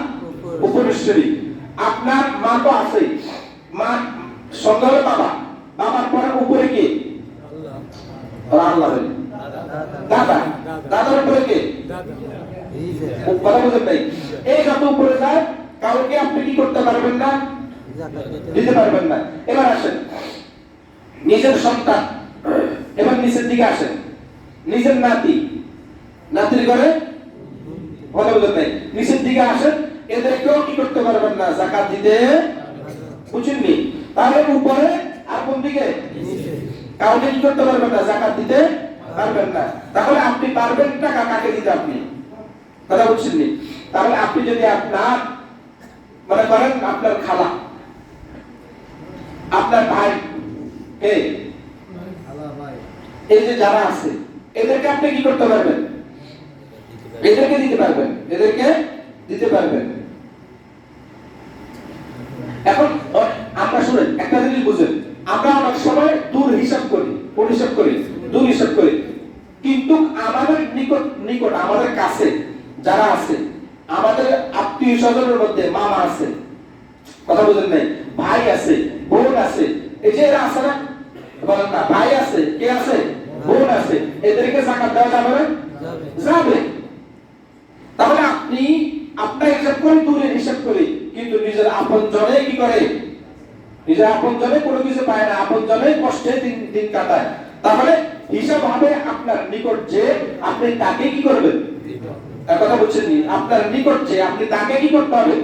উপরেশ্বরী। আপনার মা তো আছে, মা সঙ্গে হলো বাবা, বাবার পরে উপরে কে? আল্লাহ। দাদা, দাদার উপরে কে? কথা বুঝেন নাই? এই যত উপরে যায় কাউকে আপনি কি করতে পারবেন না, দিতে পারবেন না। এবার আসেন নিজের সন্তান, এবার নিচের দিকে আসেন, নিজের নাতি, নাতির ঘরে, কথা বুঝেন নাই? নিচের দিকে আসেন, এদেরকেও কি করতে পারবেন না, যাকাত দিতে। বুঝেননি? তাহলে উপরে আর কোন দিকে? কাউকে কি করতে পারবেন না, যাকাত দিতে পারবেন না। তাহলে আপনি পারবেন টাকা কাকে দিতে? আপনি কথা বুঝছেননি? তাহলে আপনি যদি আপনার মনে করেন আপনার খালা, আপনার ভাই, এই যে যারা আছে, এদেরকে আপনি কি করতে পারবেন? এদেরকে দিতে পারবেন, এদেরকে দিতে পারবেন। এখন আমরা শুনেন একটা জিনিস বুঝেন, আমরা অনেক সময় দূর হিসাব করি, পরিহিসাব করি, দূর হিসাব করি, কিন্তু আমাদের নিকট আমাদের কাছে যারা আছে, আমাদের আত্মীয় স্বজনের মধ্যে মামা আছে, কথা বুঝেন নাই, ভাই আছে, বোন আছে, এই যে এরা আছে না, বলেন না, ভাই আছে, কে আছে? বোন আছে, এদেরকে যাকাত দেওয়া যাবে না? যাবে। তাহলে আপনি আপন জনে কি করে, নিজের আপন জনে কোনো কিছু পায় না, আপন জনে কষ্টে দিন কাটায়। তাহলে হিসাব হবে আপনার নিকট যে আপনি তাকে কি করবেন, কথা বলছেন নি, আপনার নিকট যে আপনি তাকে কি করতে হবে,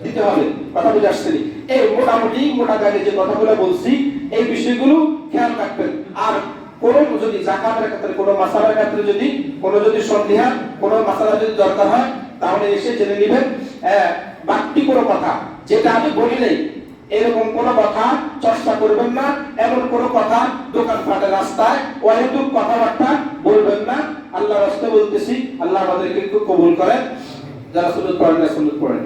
দিতে হবে। কথা বুঝে আসছে? এই মোটামুটি মোটা দাগে যে কথাগুলো বলছি এই বিষয়গুলো খেয়াল রাখবেন। আর কোন যদি যাকাতের ক্ষেত্রে কোনো মাসালার ক্ষেত্রে যদি সন্দেহ কোনো মাসালা যদি দরকার হয় তাহলে এসে জেনে নেবেন। বাকি কোনো কথা যেটা আমি বলি নাই এরকম কোনো কথা চর্চা করবেন না, এমন কোনো কথা দোকানপাটে রাস্তায় অহেতুক কথাবার্তা বলবেন না। আল্লাহর রাস্তায় বলতেছি, আল্লাহ আমাদেরকে কবুল করেন। যারা সুন্নাত পড়েন না সুন্নাত পড়েন।